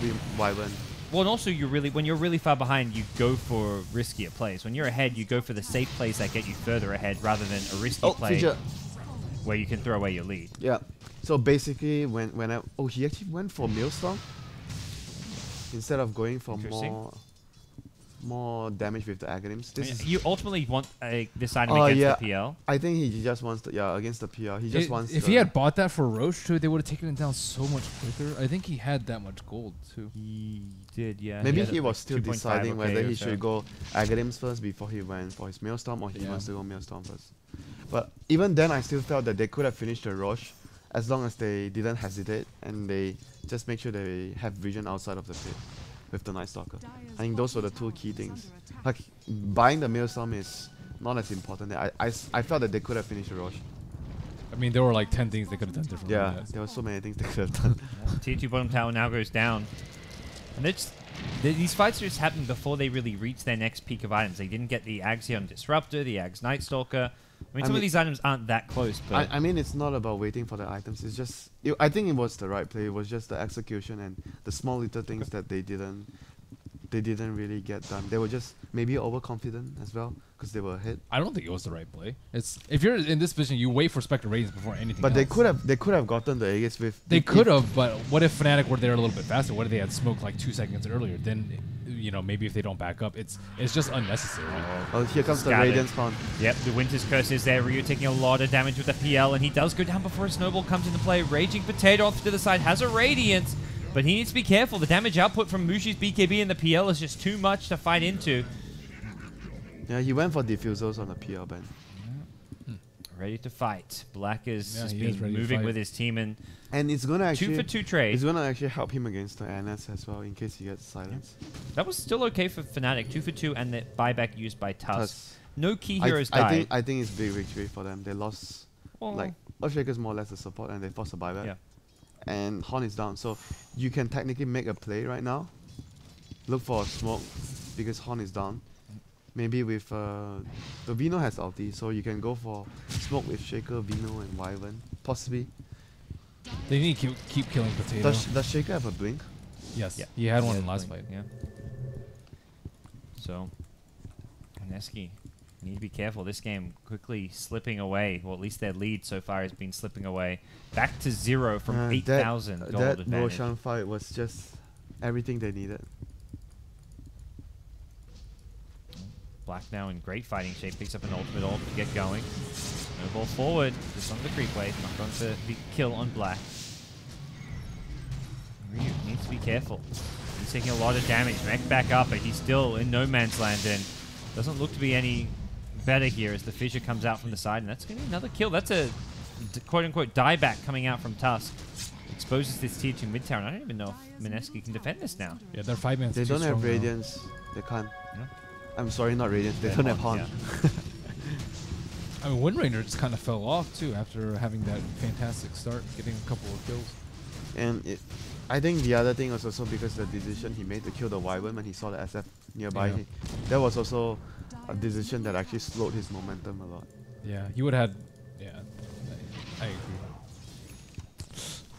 with Wyvern. Well, and also when you're really far behind, you go for riskier plays. When you're ahead, you go for the safe plays that get you further ahead rather than a risky play Feature. where you can throw away your lead. Yeah. So basically, he actually went for Maelstrom instead of going for more damage with the Aghanims. You ultimately want this item against the PL. I think he just wants against the PL. He just wants. If he had bought that for Roche too, they would have taken it down so much quicker. I think he had that much gold too. He did, yeah. Maybe he he was still 2.5 deciding whether he so. should go Aghanims first before he went for his Maelstrom, or he wants to go Maelstrom first. But even then, I still felt that they could have finished the Roche as long as they didn't hesitate and they just make sure they have vision outside of the pit with the Night Stalker. I think those were the two key things. Like buying the Maelstrom is not as important. I felt that they could have finished the Roche. I mean, there were like 10 things they could have done differently. Yeah, there were so many things they could have done. Tier 2 bottom tower now goes down. And these fights are just happening before they really reach their next peak of items. They didn't get the Axion Disruptor, the Ags Night Stalker. I mean, some of these items aren't that close, but... I mean, it's not about waiting for the items. It's just... I think it was the right play. It was just the execution and the small little things that they didn't really get done. They were just maybe overconfident as well because they were ahead. I don't think it was the right play. If you're in this position, you wait for Spectre Radiance before anything But else. they could have gotten the Aegis with... They could have, but what if Fnatic were there a little bit faster? What if they had smoked like 2 seconds earlier? Then, maybe if they don't back up, it's just unnecessary. Oh, here comes the Scattered. Radiance spawn. Yep, the Winter's Curse is there. Ryu taking a lot of damage with the PL, and he does go down before a snowball comes into play. Raging Potato off to the side has a Radiance, but he needs to be careful. The damage output from Mushi's BKB and the PL is just too much to fight into. Yeah, he went for diffusals on the PL band. Ready to fight. Black is just he is been ready to moving fight. with his team, and And it's gonna actually... 2 for 2 trade. It's gonna actually help him against the NS as well in case he gets silence. That was still okay for Fnatic. 2 for 2 and the buyback used by Tusk. Tusk. No key heroes died. I think it's big victory for them. They lost... Well, Like, Earthshaker's more or less the support and they forced a buyback. Yeah. And Horn is down. So you can technically make a play right now. Look for a smoke because Horn is down. Maybe with the Vino has ulti, so you can go for smoke with Shaker, Vino, and Wyvern. Possibly. They need to keep killing Potato. Does Shaker have a blink? Yes, Yeah. he had one Yeah, in last fight. Yeah. So, Mineski, need to be careful. This game quickly slipping away. Well, at least their lead so far has been slipping away. Back to 0 from 8,000 gold That advantage. Roshan fight was just everything they needed. Black now in great fighting shape. Picks up an ultimate ult to get going. No ball forward. Just on the creep wave. Not going to be kill on Black. Ryu needs to be careful. He's taking a lot of damage. Mech back up, but he's still in no man's land and doesn't look to be any better here as the Fissure comes out from the side, and that's going to be another kill. That's a quote-unquote dieback coming out from Tusk. Exposes this tier 2 mid tower, and I don't even know if Mineski can defend this now. Yeah, they're 5 minutes. They too don't have strong now. Radiance. They can't. Yeah. I'm sorry, not Radiance. They don't have Haunt. Yeah. I mean, WinRanger just kind of fell off too after having that fantastic start, getting a couple of kills. And I think the other thing was also because the decision he made to kill the Wyvern when he saw the SF nearby. Yeah. That was also a decision that actually slowed his momentum a lot. Yeah, he would have had. Yeah, I agree.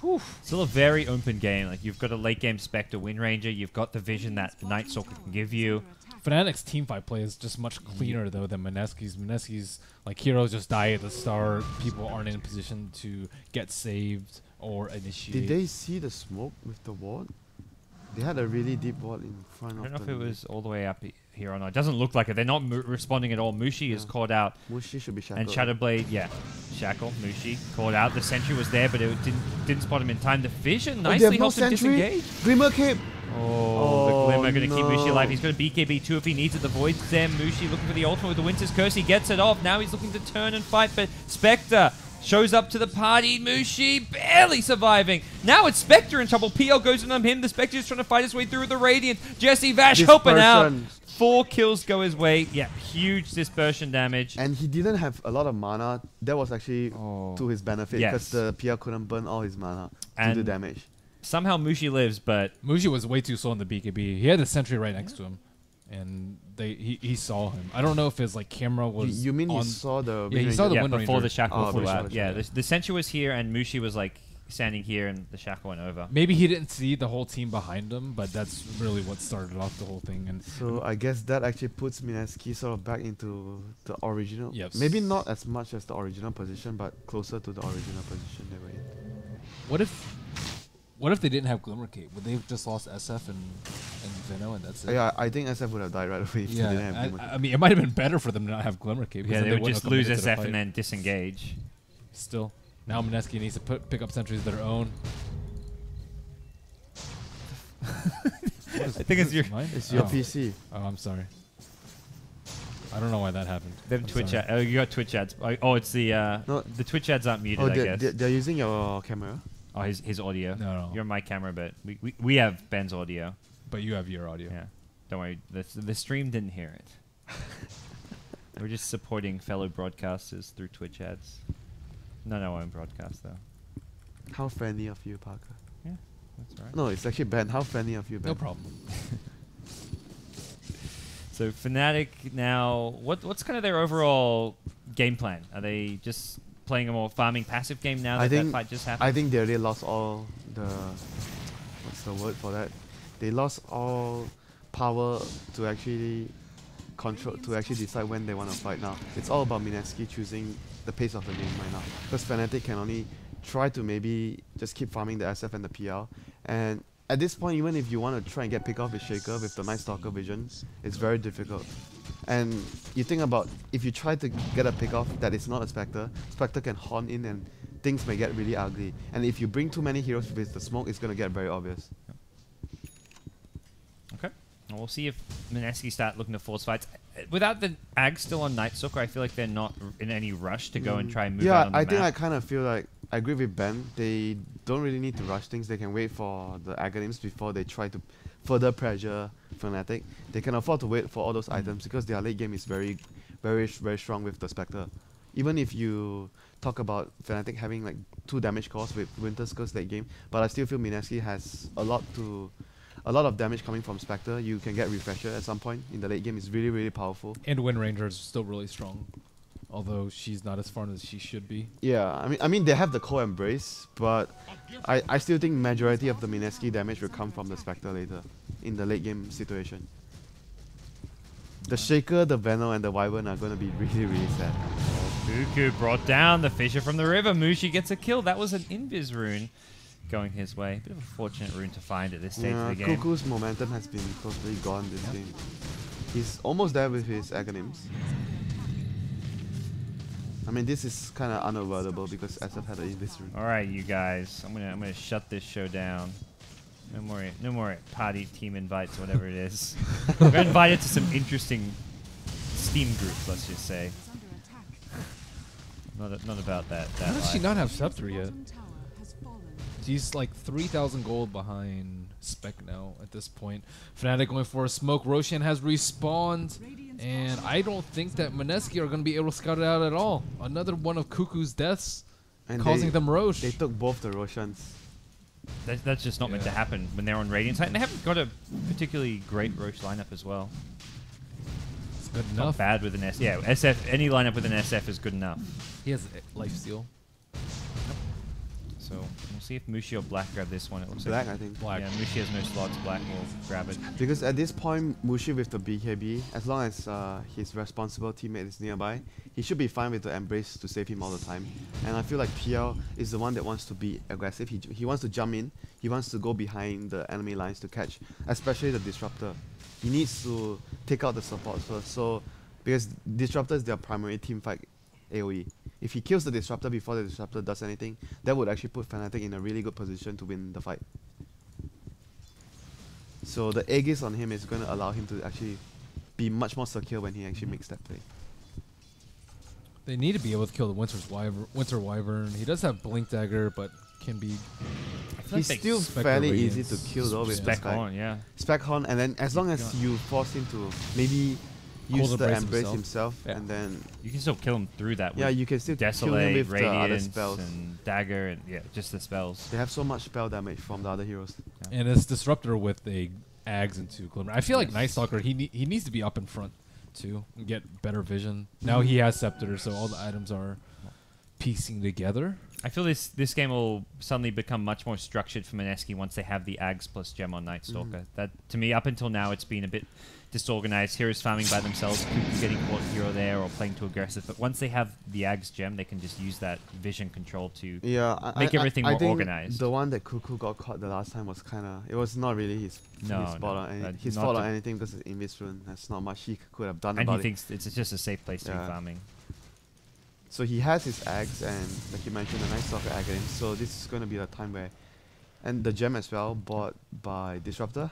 Whew. Still a very open game. Like, you've got a late game Spectre WinRanger, you've got the vision that the Night Stalker can give you. Fnatic's teamfight play is just much cleaner though than Mineski's. Mineski's like heroes just die at the start. People aren't in a position to get saved or initiate. Did they see the smoke with the ward? They had a really deep ward in front of them. I don't know if it was all the way up here or not. It doesn't look like it. They're not responding at all. Mushi is caught out. Mushi should be shackled. And Shadowblade, yeah. Shackle, Mushi, caught out. The sentry was there, but it didn't spot him in time. The Vision nicely helps him disengage. Glimmer Cape! Oh, the Glimmer going to keep Mushi no. alive. He's going to BKB too if he needs it. The Void's there. Mushi looking for the ultimate with the Winter's Curse. He gets it off. Now he's looking to turn and fight, but Spectre shows up to the party. Mushi barely surviving. Now it's Spectre in trouble. PL goes in on him. The Spectre is trying to fight his way through with the Radiant. Jesse Vash helping out. 4 kills go his way. Yeah, huge dispersion damage. And he didn't have a lot of mana. That was actually to his benefit because the PL couldn't burn all his mana to do damage. Somehow Mushi lives, but Mushi was way too slow in the BKB. He had the sentry right next to him, and he saw him. I don't know if his like camera was. You mean on he saw the? Yeah, he saw the Wind before Ranger. the shackle flew out. Ranger, Yeah, the sentry was here, and Mushi was like standing here, and the shackle went over. Maybe he didn't see the whole team behind him, but that's really what started off the whole thing. And so I guess that actually puts Mineski sort of back into the original. Yes. Maybe not as much as the original position, but closer to the original position they were in. What if they didn't have Glimmer Cape? Would they have just lost SF and Veno and that's it? Yeah, I think SF would have died right away if they didn't have Glimmer Cape. I mean, it might have been better for them to not have Glimmer Cape. Yeah, then they would wouldn't just have lose committed to the SF fight. and then disengage. Still, now Mineski needs to pick up sentries of their own. I think it's your It's your PC. Oh, I'm sorry. I don't know why that happened. Them I'm Twitch sorry. ads. Oh, you got Twitch ads. Oh, it's the No. the Twitch ads aren't muted. Oh, I guess. they're using your camera. Oh, his audio. No. You're my camera, but we have Ben's audio. But you have your audio. Yeah. Don't worry. The stream didn't hear it. We're just supporting fellow broadcasters through Twitch ads. Not our own broadcast though. How friendly of you, Parker. Yeah, that's right. No, it's actually Ben. How friendly of you, Ben. No problem. So Fnatic now, what's kind of their overall game plan? Are they just playing a more farming passive game now that fight just happened? I think they already lost all the what's the word for that? They lost all power to actually control, to actually decide when they want to fight now. It's all about Mineski choosing the pace of the game right now. Because Fnatic can only try to maybe just keep farming the SF and the PL. And at this point, even if you want to try and get pick off with Shaker with the Night Stalker vision, it's very difficult. And you think about if you try to get a pick off that is not a Spectre, Spectre can horn in and things may get really ugly. And if you bring too many heroes with the smoke, it's going to get very obvious. Okay. Well, we'll see if Mineski start looking to force fights. Without the Ag still on Night Stalker, I feel like they're not in any rush to go and try and move out on the I map. think I kind of feel like I agree with Ben. They don't really need to rush things. They can wait for the Aghanims before they try to further pressure Fnatic. They can afford to wait for all those items because their late game is very, very, very strong with the Spectre. Even if you talk about Fnatic having like 2 damage cores with WinteR Curse late game, but I still feel Mineski has a lot of damage coming from Spectre. You can get Refresher at some point in the late game. It's really, really powerful. And Wind Ranger is still really strong, although she's not as far as she should be. Yeah, I mean they have the core embrace, but I still think majority of the Mineski damage will come from the Spectre later in the late game situation. The Shaker, the Veno, and the Wyvern are going to be really, really sad. Buku brought down the Fissure from the river. Mushi gets a kill. That was an Invis rune going his way. Bit of a fortunate rune to find at this stage of the game. Kuku's momentum has been totally gone this game. He's almost there with his Aghanims. I mean, this is kind of unavoidable because SF had an Invis rune. All right, you guys. I'm gonna shut this show down. No more party team invites, whatever it is. We're invited to some interesting Steam group, let's just say. Not about that. How does she life. not have Scepter yet? She's like 3,000 gold behind Spec now at this point. Fnatic going for a smoke. Roshan has respawned. And I don't think that Mineski are going to be able to scout it out at all. Another one of Cuckoo's deaths And causing them Rosh. They took both the Roshans. That's just not meant to happen when they're on Radiant side. And they haven't got a particularly great Rosh lineup as well. It's good Not enough. bad with an S. Yeah, SF. Any lineup with an SF is good enough. He has lifesteal. So we'll see if Mushi or Black grab this one. It looks Black, like I think. Black. Yeah, Mushi has no slots. Black will grab it. Because at this point, Mushi with the BKB, as long as his responsible teammate is nearby, he should be fine with the Embrace to save him all the time. And I feel like PL is the one that wants to be aggressive. He wants to jump in. He wants to go behind the enemy lines to catch, especially the Disruptor. He needs to take out the support first. So, because Disruptor is their primary team fight AoE. If he kills the Disruptor before the Disruptor does anything, that would actually put Fnatic in a really good position to win the fight. So the Aegis on him is going to allow him to actually be much more secure when he actually makes that play. They need to be able to kill the Winter Wyvern. He does have Blink Dagger, but can be... He's still Spectre fairly Radiance. easy to kill though with Spec Spec on, yeah. Spec Horn, and then as long as you force him to maybe use Cold the Embrace Embrace himself. himself, Yeah. and then You can still kill him through that. yeah, with you can still kill him Desolate, with the other Radiance, spells. and Dagger, and yeah, just the spells. They have so much spell damage from the other heroes. And it's Disruptor with a Ags into Glimmer. I feel like Night Stalker, he needs to be up in front too and get better vision. Now he has Scepter, so all the items are piecing together. I feel this game will suddenly become much more structured for Mineski once they have the Ags plus Gem on Night Stalker. That, to me, up until now, it's been a bit disorganized. Heroes farming by themselves, Cuckoo getting caught here or there, or playing too aggressive. But once they have the Ags Gem, they can just use that vision control to make everything more think organized. The one that Cuckoo got caught the last time was it was not really his fault or anything because it's Invis Rune. There's not much he could have done and about he thinks it's just a safe place to be Yeah. farming. So he has his Ags and, like you mentioned, the Night Stalker Ag in. So this is going to be the time where... And the gem as well, bought by Disruptor.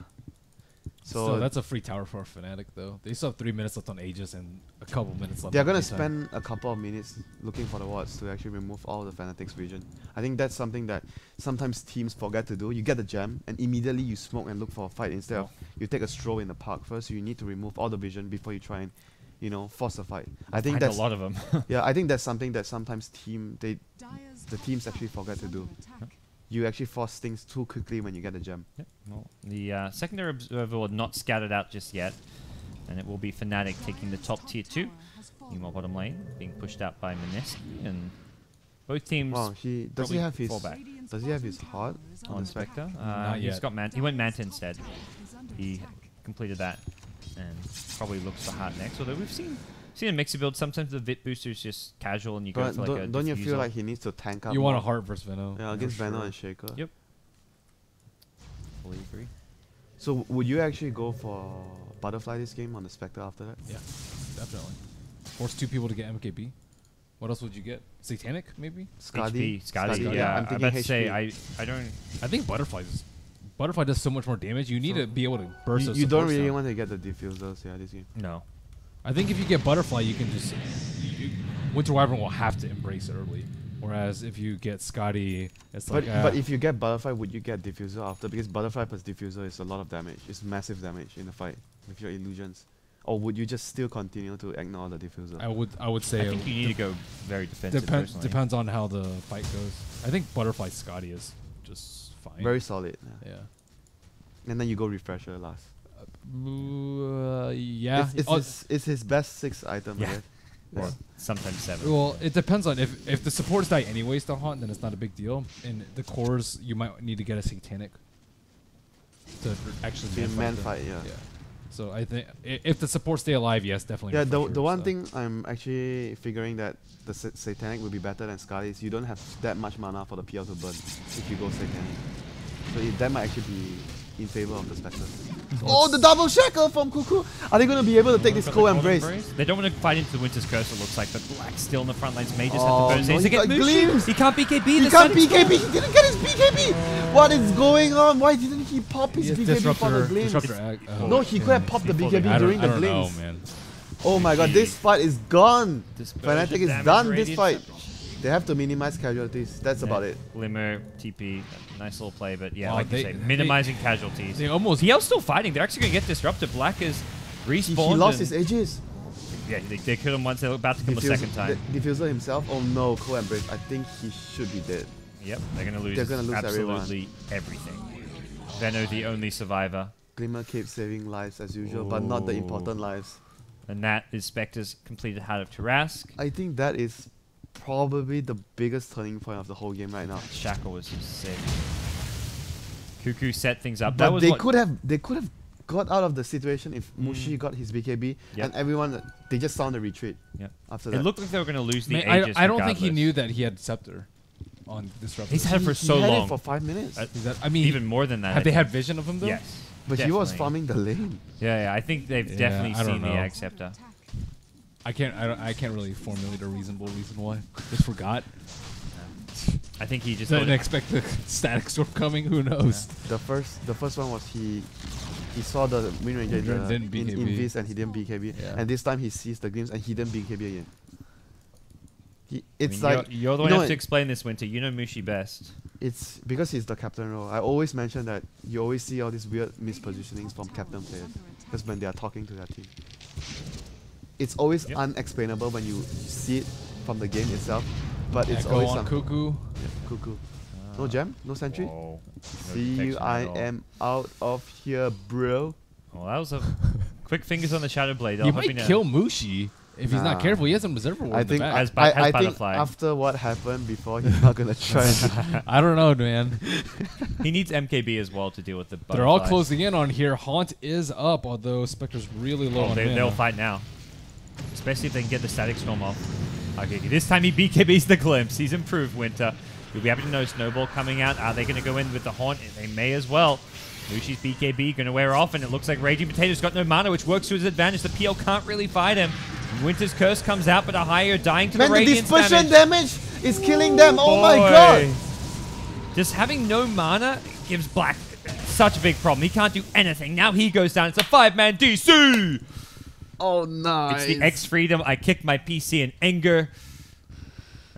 So that's a free tower for Fnatic though. They still have 3 minutes left on Aegis and a couple minutes left. they're on going to playtime. spend a couple of minutes looking for the wards to actually remove all the Fnatic's vision. I think that's something that sometimes teams forget to do. You get the gem and immediately you smoke and look for a fight instead of you take a stroll in the park first. You need to remove all the vision before you try and, force a fight. I think that's a lot of them. yeah, I think that's something that sometimes the teams actually forget to do. You actually force things too quickly when you get a gem. Yep. Well, the secondary observer will not scattered out just yet, and it will be Fnatic taking the top tier 2. Meanwhile, bottom lane being pushed out by Mineski, and both teams. Wow, does he have his fallback Does he have his heart on the spec? Spectre? Not He's yet. got he went Manta instead. He completed that, and probably looks for heart next. Although we've seen a mixer build. Sometimes the Vit booster is just casual, and you go But for like a don't you feel diffuser. like he needs to tank up? You want a more? heart versus Veno. Yeah, against for Veno sure. and Shaker. Yep. Fully agree. So would you actually go for Butterfly this game on the Spectre after that? Yeah, definitely. Force 2 people to get MKB. What else would you get? Satanic, maybe? HP, Skadi, Skadi, yeah. I'm I'm thinking about to say, HP. I don't. I think Butterfly does so much more damage. You need to be able to burst those You don't supports really down. want to get the diffusers, this game. No. I think if you get Butterfly, you can just... Winter Wyvern will have to embrace it early. Whereas if you get Scotty, it's like... But if you get Butterfly, would you get Diffuser after? Because Butterfly plus Diffuser is a lot of damage. It's massive damage in the fight with your illusions. Or would you just still continue to ignore the Diffuser? I would say... I think you need to go very defensive. personally. Depends on how the fight goes. I think Butterfly Scotty is just fine. Very solid. Yeah. And then you go Refresher last. Yeah. It's his best 6 item. Yeah. I guess. Or sometimes 7. Well, it depends on if the supports die anyways to haunt, then it's not a big deal. In the cores, you might need to get a Satanic to actually In man them. fight, yeah. So I think if the supports stay alive, yes, definitely. Yeah, Refresher, the one so. thing I'm actually figuring that the Satanic will be better than Skadi is you don't have that much mana for the PL to burn if you go Satanic. So that might actually be in favor of the Spectre. Oh, the double shackle from Cuckoo! Are they going to be able to take this cold embrace? They don't want to fight into the Winter's Curse, it looks like, but Black's still in the front lines. May just Oh, have to burn. no, He's he get got Mushi. glimpsed. He can't BKB. He can't BKB! He didn't get his BKB! What is going on? Why didn't he pop his Yes, BKB for the Blink? Disruptor Ag. No, he could have popped the BKB I during the don't know, Blinks. man. Oh my god, GG. this fight is gone! Dispersion Fnatic is damage done this radiant fight. separation. They have to minimize casualties. That's about it. Glimmer, TP, nice little play, but yeah, Wow, like you say, minimizing casualties. They almost. PL's still fighting. They're actually going to get disrupted. Black is He respawned. lost his edges. Yeah, they killed him once. They're about to kill him a second time. The diffuser himself. Oh no, co-embrace. I think he should be dead. Yep, they're going to lose, Lose absolutely everything. Veno, the only survivor. Glimmer keeps saving lives as usual, but not the important lives. And that is Spectre's completed Heart of Tarask. I think that is probably the biggest turning point of the whole game right now. Shackle was sick. Cuckoo set things up. But That was they what could have got out of the situation if Mushi got his BKB and everyone they just sound a retreat. Yep. After It that, looked like they were going to lose the Man, Aegis I don't think he regardless. knew that he had Scepter on Disruptor. He's had it for so he had long. it for 5 minutes. Is that, I mean, Even more than that. have I they think. had vision of him though? Yes. but he was definitely. farming the lane. Yeah, I think they've Yeah, definitely I don't seen the know. Ag Scepter. I can't really formulate a reasonable reason why. Just forgot. I think he just Didn't thought expect the static storm coming. Who knows? The first one was he saw the Wind Ranger in Didn't BKB. Invis and he didn't BKB. Yeah. And this time he sees the glimpse and he didn't BKB again. I It's mean, like you're the you one know who have to what? explain this, Winter. You know Mushi best. It's because he's the captain role. I always mention that you always see all these weird mispositionings from captain players. Because when they are talking to their team. It's always Yep. unexplainable when you see it from the game itself. But it's Echo always on some Cuckoo. Yeah, cuckoo. No gem? No sentry? Whoa. No See you, detection I at all. am out of here, bro. Well, that was a quick fingers on the Shadow Blade. He might kill Mushi if he's not Nah. careful. He has some Berserker Ward I in the think back. Has I think Butterfly. after what happened before, he's not gonna try. and I don't know, man. He needs MKB as well to deal with the butterfly. They're all closing in on here. Haunt is up, although Spectre's really low on mana. They'll fight now. Especially if they can get the Static Storm off. Okay, this time he BKBs the Glimpse. He's improved, Winter. You'll be happy to know Snowball coming out. Are they going to go in with the Haunt? They may as well. Mushi's BKB going to wear off, and it looks like Raging Potato's got no mana, which works to his advantage. The PL can't really fight him. Winter's Curse comes out, but Ahio dying to Man, the the Radiance dispersion damage. damage is killing them. Oh my Boy. god! Just having no mana gives Black such a big problem. He can't do anything. Now he goes down. It's a 5-man DC. Oh no! It's the X Freedom. I kicked my PC in anger.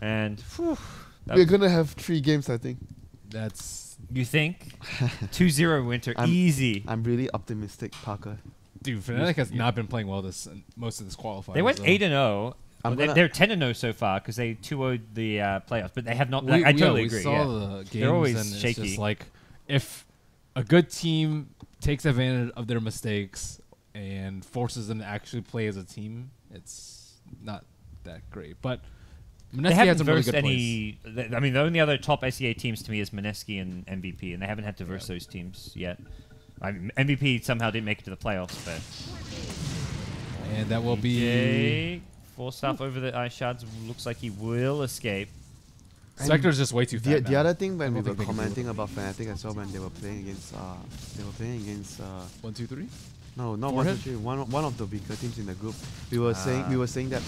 And whew, We're gonna have 3 games, I think. That's you think 2-0 Winter, I'm- easy. I'm really optimistic, Parker. dude. Fnatic has not been playing well this most of this qualifier. They went 8-0. I'm Well, gonna- they're 10-0 so far because they 2-0'd the playoffs, but they have not. We, I totally we agree. saw Yeah. the games, They're always and it's shaky. just like if a good team takes advantage of their mistakes and forces them to actually play as a team, it's not that great. But They Mineski had haven't some really versed good plays. any. I mean, the only other top SEA teams to me is Mineski and MVP, and they haven't had to verse those teams yet. I mean, MVP somehow didn't make it to the playoffs, but And that will be Jay force stuff over the ice shards. Looks like he will escape. Spectre's just way too fat. The now. other thing when I we don't were think they can commenting about Fnatic as well when they were playing against 1, 2, 3. no, not Forehead? 1, 2, 3, one of the weaker teams in the group. We were saying that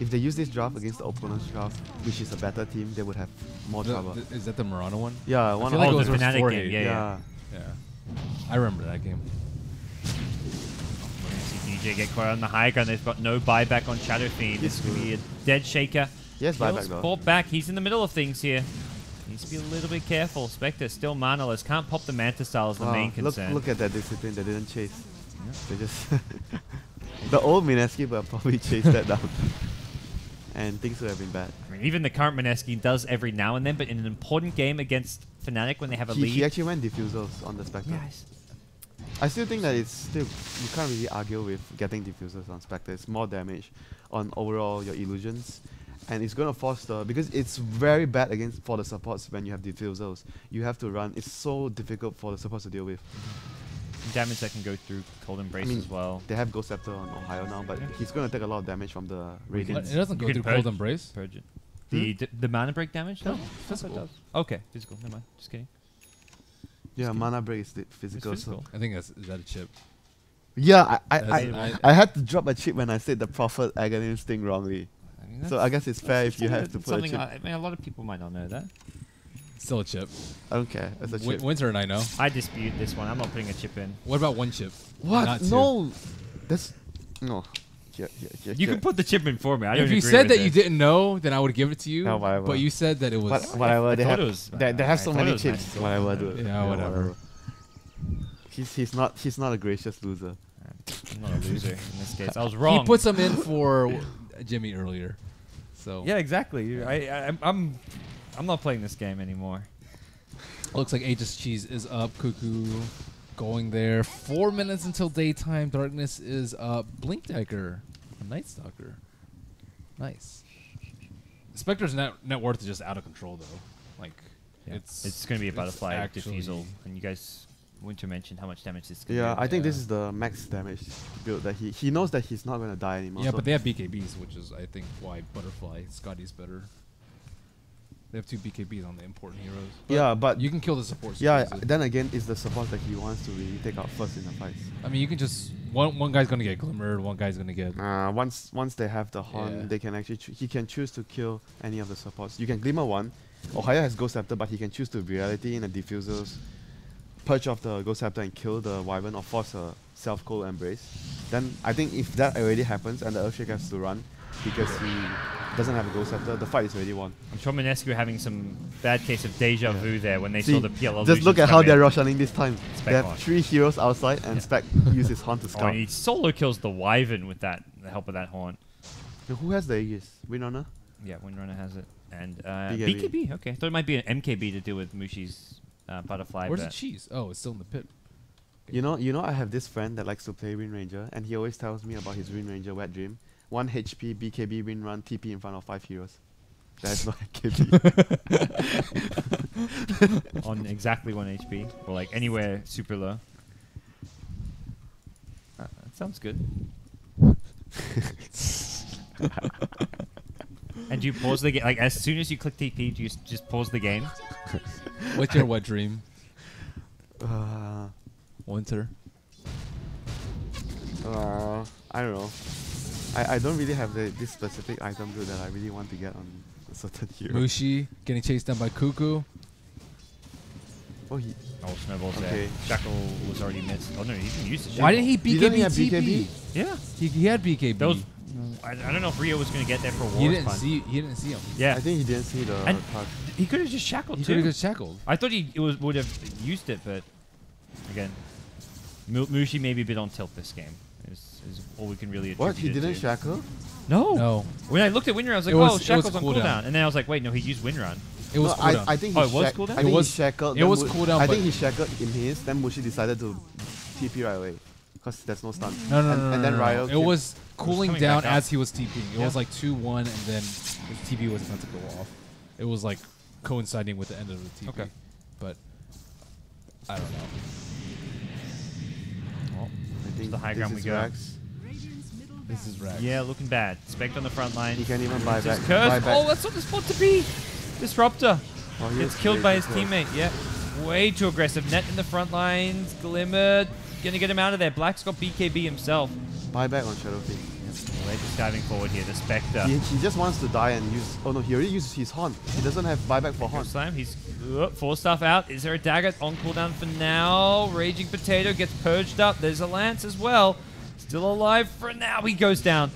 if they use this draft against the opponent's draft, which is a better team, they would have more trouble. Is that the Murano one? Yeah, I one feel of like it the was versus Fnatic 4-8. game, yeah. Yeah. I remember that game. See DJ get caught on the high ground. They've got no buyback on Shadow Fiend. This could be a dead shaker. Yes, buyback Kills though. Fought back. He's in the middle of things here. Needs to be a little bit careful. Spectre still manaless. Can't pop the Manta Style is the main concern. Look at that discipline. They didn't chase. They just the old Mineski would have probably chased that down, and things would have been bad. I mean, even the current Mineski does every now and then, but in an important game against Fnatic when they have a He lead. actually went diffusals on the Spectre. Yes. I still think that it's still you can't really argue with getting diffusers on Spectre. It's more damage on overall your illusions, and it's gonna force because it's very bad against for the supports when you have diffusals. You have to run. It's so difficult for the supports to deal with. Damage that can go through Cold Embrace mean, as well. They have Ghost Scepter on Ohio now, but Yeah. he's gonna take a lot of damage from the It Radiance. doesn't go You through can Cold purge- Embrace. Purge it. The mana break damage? No, physical. It does. Okay, physical. Never mind. Just kidding. Yeah, mana break is the It's physical. physical. I think is that a chip? Yeah, That's- I had to drop a chip when I said the Prophet Aghanim thing wrongly. I mean, So I guess it's fair if you have to put a something. chip. I mean, a lot of people might not know that. Still a chip. I don't care. It's a chip. WinteR and I know. I dispute this one. I'm not putting a chip in. What about one chip? What? Not two. No. That's no. You can put the chip in for me. I don't If you agree said with that you this. didn't know, then I would give it to you. No, whatever. But you said that it was. Whatever. They thought have, it was- they have so I thought it many was chips. nice. Whatever, dude. Yeah, whatever. He's not a gracious loser. I'm not a loser in this case. I was wrong. He put some in for Jimmy earlier. So Yeah, exactly. I'm not playing this game anymore. looks like Aegis Cheese is up. Cuckoo going there. 4 minutes until daytime. Darkness is up. Blink Dagger, a Night Stalker. Nice. Spectre's net worth is just out of control though. Like It's going to be a butterfly actually- defusal, and you guys WinteR mentioned how much damage this is going to Yeah, do. I think this Yeah. is the max damage build that he knows that he's not gonna die anymore. Yeah, so but they have BKBs, which is I think why Butterfly Scotty's better. They have 2 BKBs on the important heroes. yeah, but You can kill the supports. yeah, easily. then again, it's the support that he wants to really take out first in the fight. I mean, you can just one guy's gonna get glimmered, one guy's gonna get. Once they have the horn, Yeah. they can actually he can choose to kill any of the supports. You can glimmer one. Ohio has Ghost Scepter, but he can choose to reality in the diffusers, purge off the Ghost Scepter and kill the Wyvern or force a self-cold embrace. Then I think if that already happens and the Earthshake has to run because he doesn't have a Ghost Scepter, the fight is already won. I'm sure Mineski were having some bad case of deja vu there when they See, saw the PLL. just look at how they're Roshaning this time. Spec They have horn. 3 heroes outside and Spec uses his horn to Oh, scout. and he solo kills the Wyvern with that, the help of that horn. Now, who has the Aegis? Windrunner? Yeah, Windrunner has it. And BKB. BKB, okay. I thought it might be an MKB to deal with Mushi's butterfly. Where's the but cheese? Oh, it's still in the pit. You know, I have this friend that likes to play Wind Ranger, and he always tells me about his Wind Ranger wet dream. 1 HP, BKB, Wind Run, TP in front of 5 heroes. That's not KP. on exactly 1 HP, or like anywhere super low. That sounds good. And do you pause the game? Like as soon as you click TP, do you just pause the game? What's your wet dream? I WinteR. don't know. I don't really have this specific item build that I really want to get on a certain hero. Mushi getting chased down by Cuckoo. Oh, he Oh, snowballs Okay. there. Shackle was already missed. Oh no, he didn't use the shackle. Why didn't he didn't BKB have TP? BKB? Yeah. He had BKB. That was, I don't know if Rio was going to get there for a war he didn't fun. see him. Yeah. I think he didn't see the And card. he could have just shackled He too. could have got shackled. I thought he would have used it, but again, Mushi may be a bit on tilt this game. Is all we can really attribute What? He it didn't to. shackle? No. No. When I looked at Windrun, I was like, It was- oh, it was Shackle's on cooldown. cooldown. And then I was like, wait, no, he used Windrun. It was No, cooldown. I think Oh, he it was shack- cooldown? I think It was- he shackled. it then was Mu- cooldown, I but- think he shackled in his. Then Mushi decided to TP right away because there's no stun. No, no, and, no, and then no, no. Ryo. It came- was cooling coming down back up. as he was TPing. It Yeah. was like 2-1, and then his TP was about to go off. It was like coinciding with the end of the TP. Okay. But I don't know. Well, I think the high this ground we is go. Rax. Radiant's middle This is barracks. Rax. yeah, looking bad. Spect on the front line. He can even buy Just back. curse. Buy back. Oh, that's not the spot to be. Disruptor. Oh, he Gets was killed way by too his close. teammate. Yep. Way too aggressive. Net in the front lines. Glimmered. Gonna get him out of there. Black's got BKB himself. Buy back on Shadow King. Well, they're just diving forward here. The Spectre. He just wants to die and use. Oh no, he already used his horn. He doesn't have buyback for horn. Slam. He's 4 stuff out. Is there a dagger on cooldown for now? Raging Potato gets purged up. There's a lance as well. Still alive for now. He goes down.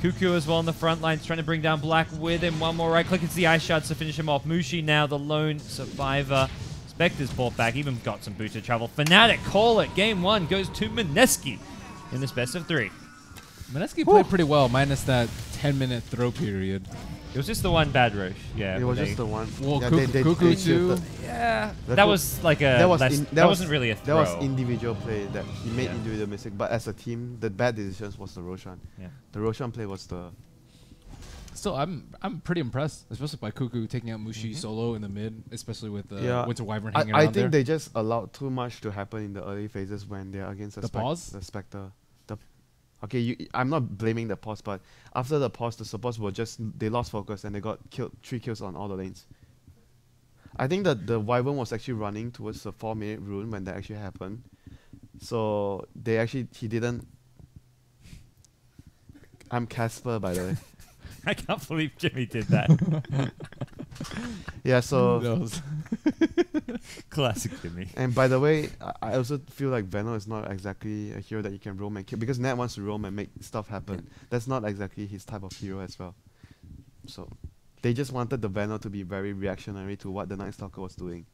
Cuckoo as well on the front lines, trying to bring down Black with him. One more right click. It's the ice shards to finish him off. Mushi now the lone survivor. Spectre's bought back. Even got some booster travel. Fnatic call it. Game 1 goes to Mineski in this best of 3. Mineski played pretty well, minus that 10-minute throw period. It was just the one bad rush. Yeah. It was they- just the one. Well, Yeah, Cuckoo too. tilted. Yeah. The That Cook- was like a. That was less- in- that was- wasn't really a throw. That was individual play that he made Yeah. individual mistake, but as a team, the bad decisions was the Roshan. Yeah. The Roshan play was the. Still, I'm pretty impressed, especially by Cuckoo taking out Mushi solo in the mid, especially with Winter Wyvern hanging I around think there. they just allowed too much to happen in the early phases when they're against The pause? the Spectre. Okay, I'm not blaming the pause, but after the pause, the supports were they lost focus and they got killed 3 kills on all the lanes. I think that the Wyvern was actually running towards the 4-minute rune when that actually happened. So he didn't. I'm Casper, by the way. I can't believe Jimmy did that. Yeah, so Who knows? Classic Jimmy. And by the way, I also feel like Venom is not exactly a hero that you can roam and kill, because Nat wants to roam and make stuff happen. That's not exactly his type of hero as well. So they just wanted the Venom to be very reactionary to what the Night Stalker was doing,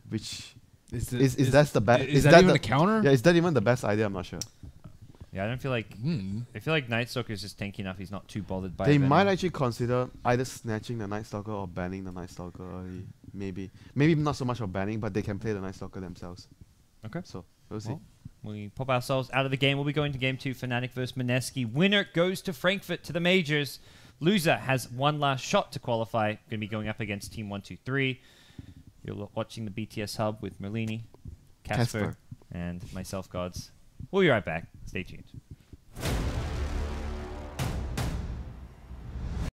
which is that the best? Is that even a counter? Yeah, is that even the best idea? I'm not sure. Yeah, I don't feel like. I feel like Night Stalker is just tanky enough. He's not too bothered by. They Venom. might actually consider either snatching the Night Stalker or banning the Night Stalker early. Maybe not so much of banning, but they can play the Night Stalker themselves. Okay. So we'll see. We pop ourselves out of the game. We'll be going to game 2, Fnatic versus Mineski. Winner goes to Frankfurt to the majors. Loser has one last shot to qualify. Going to be going up against Team 123. You're watching the BTS Hub with Merlini, Casper, and myself, GoDz. We'll be right back. Stay tuned.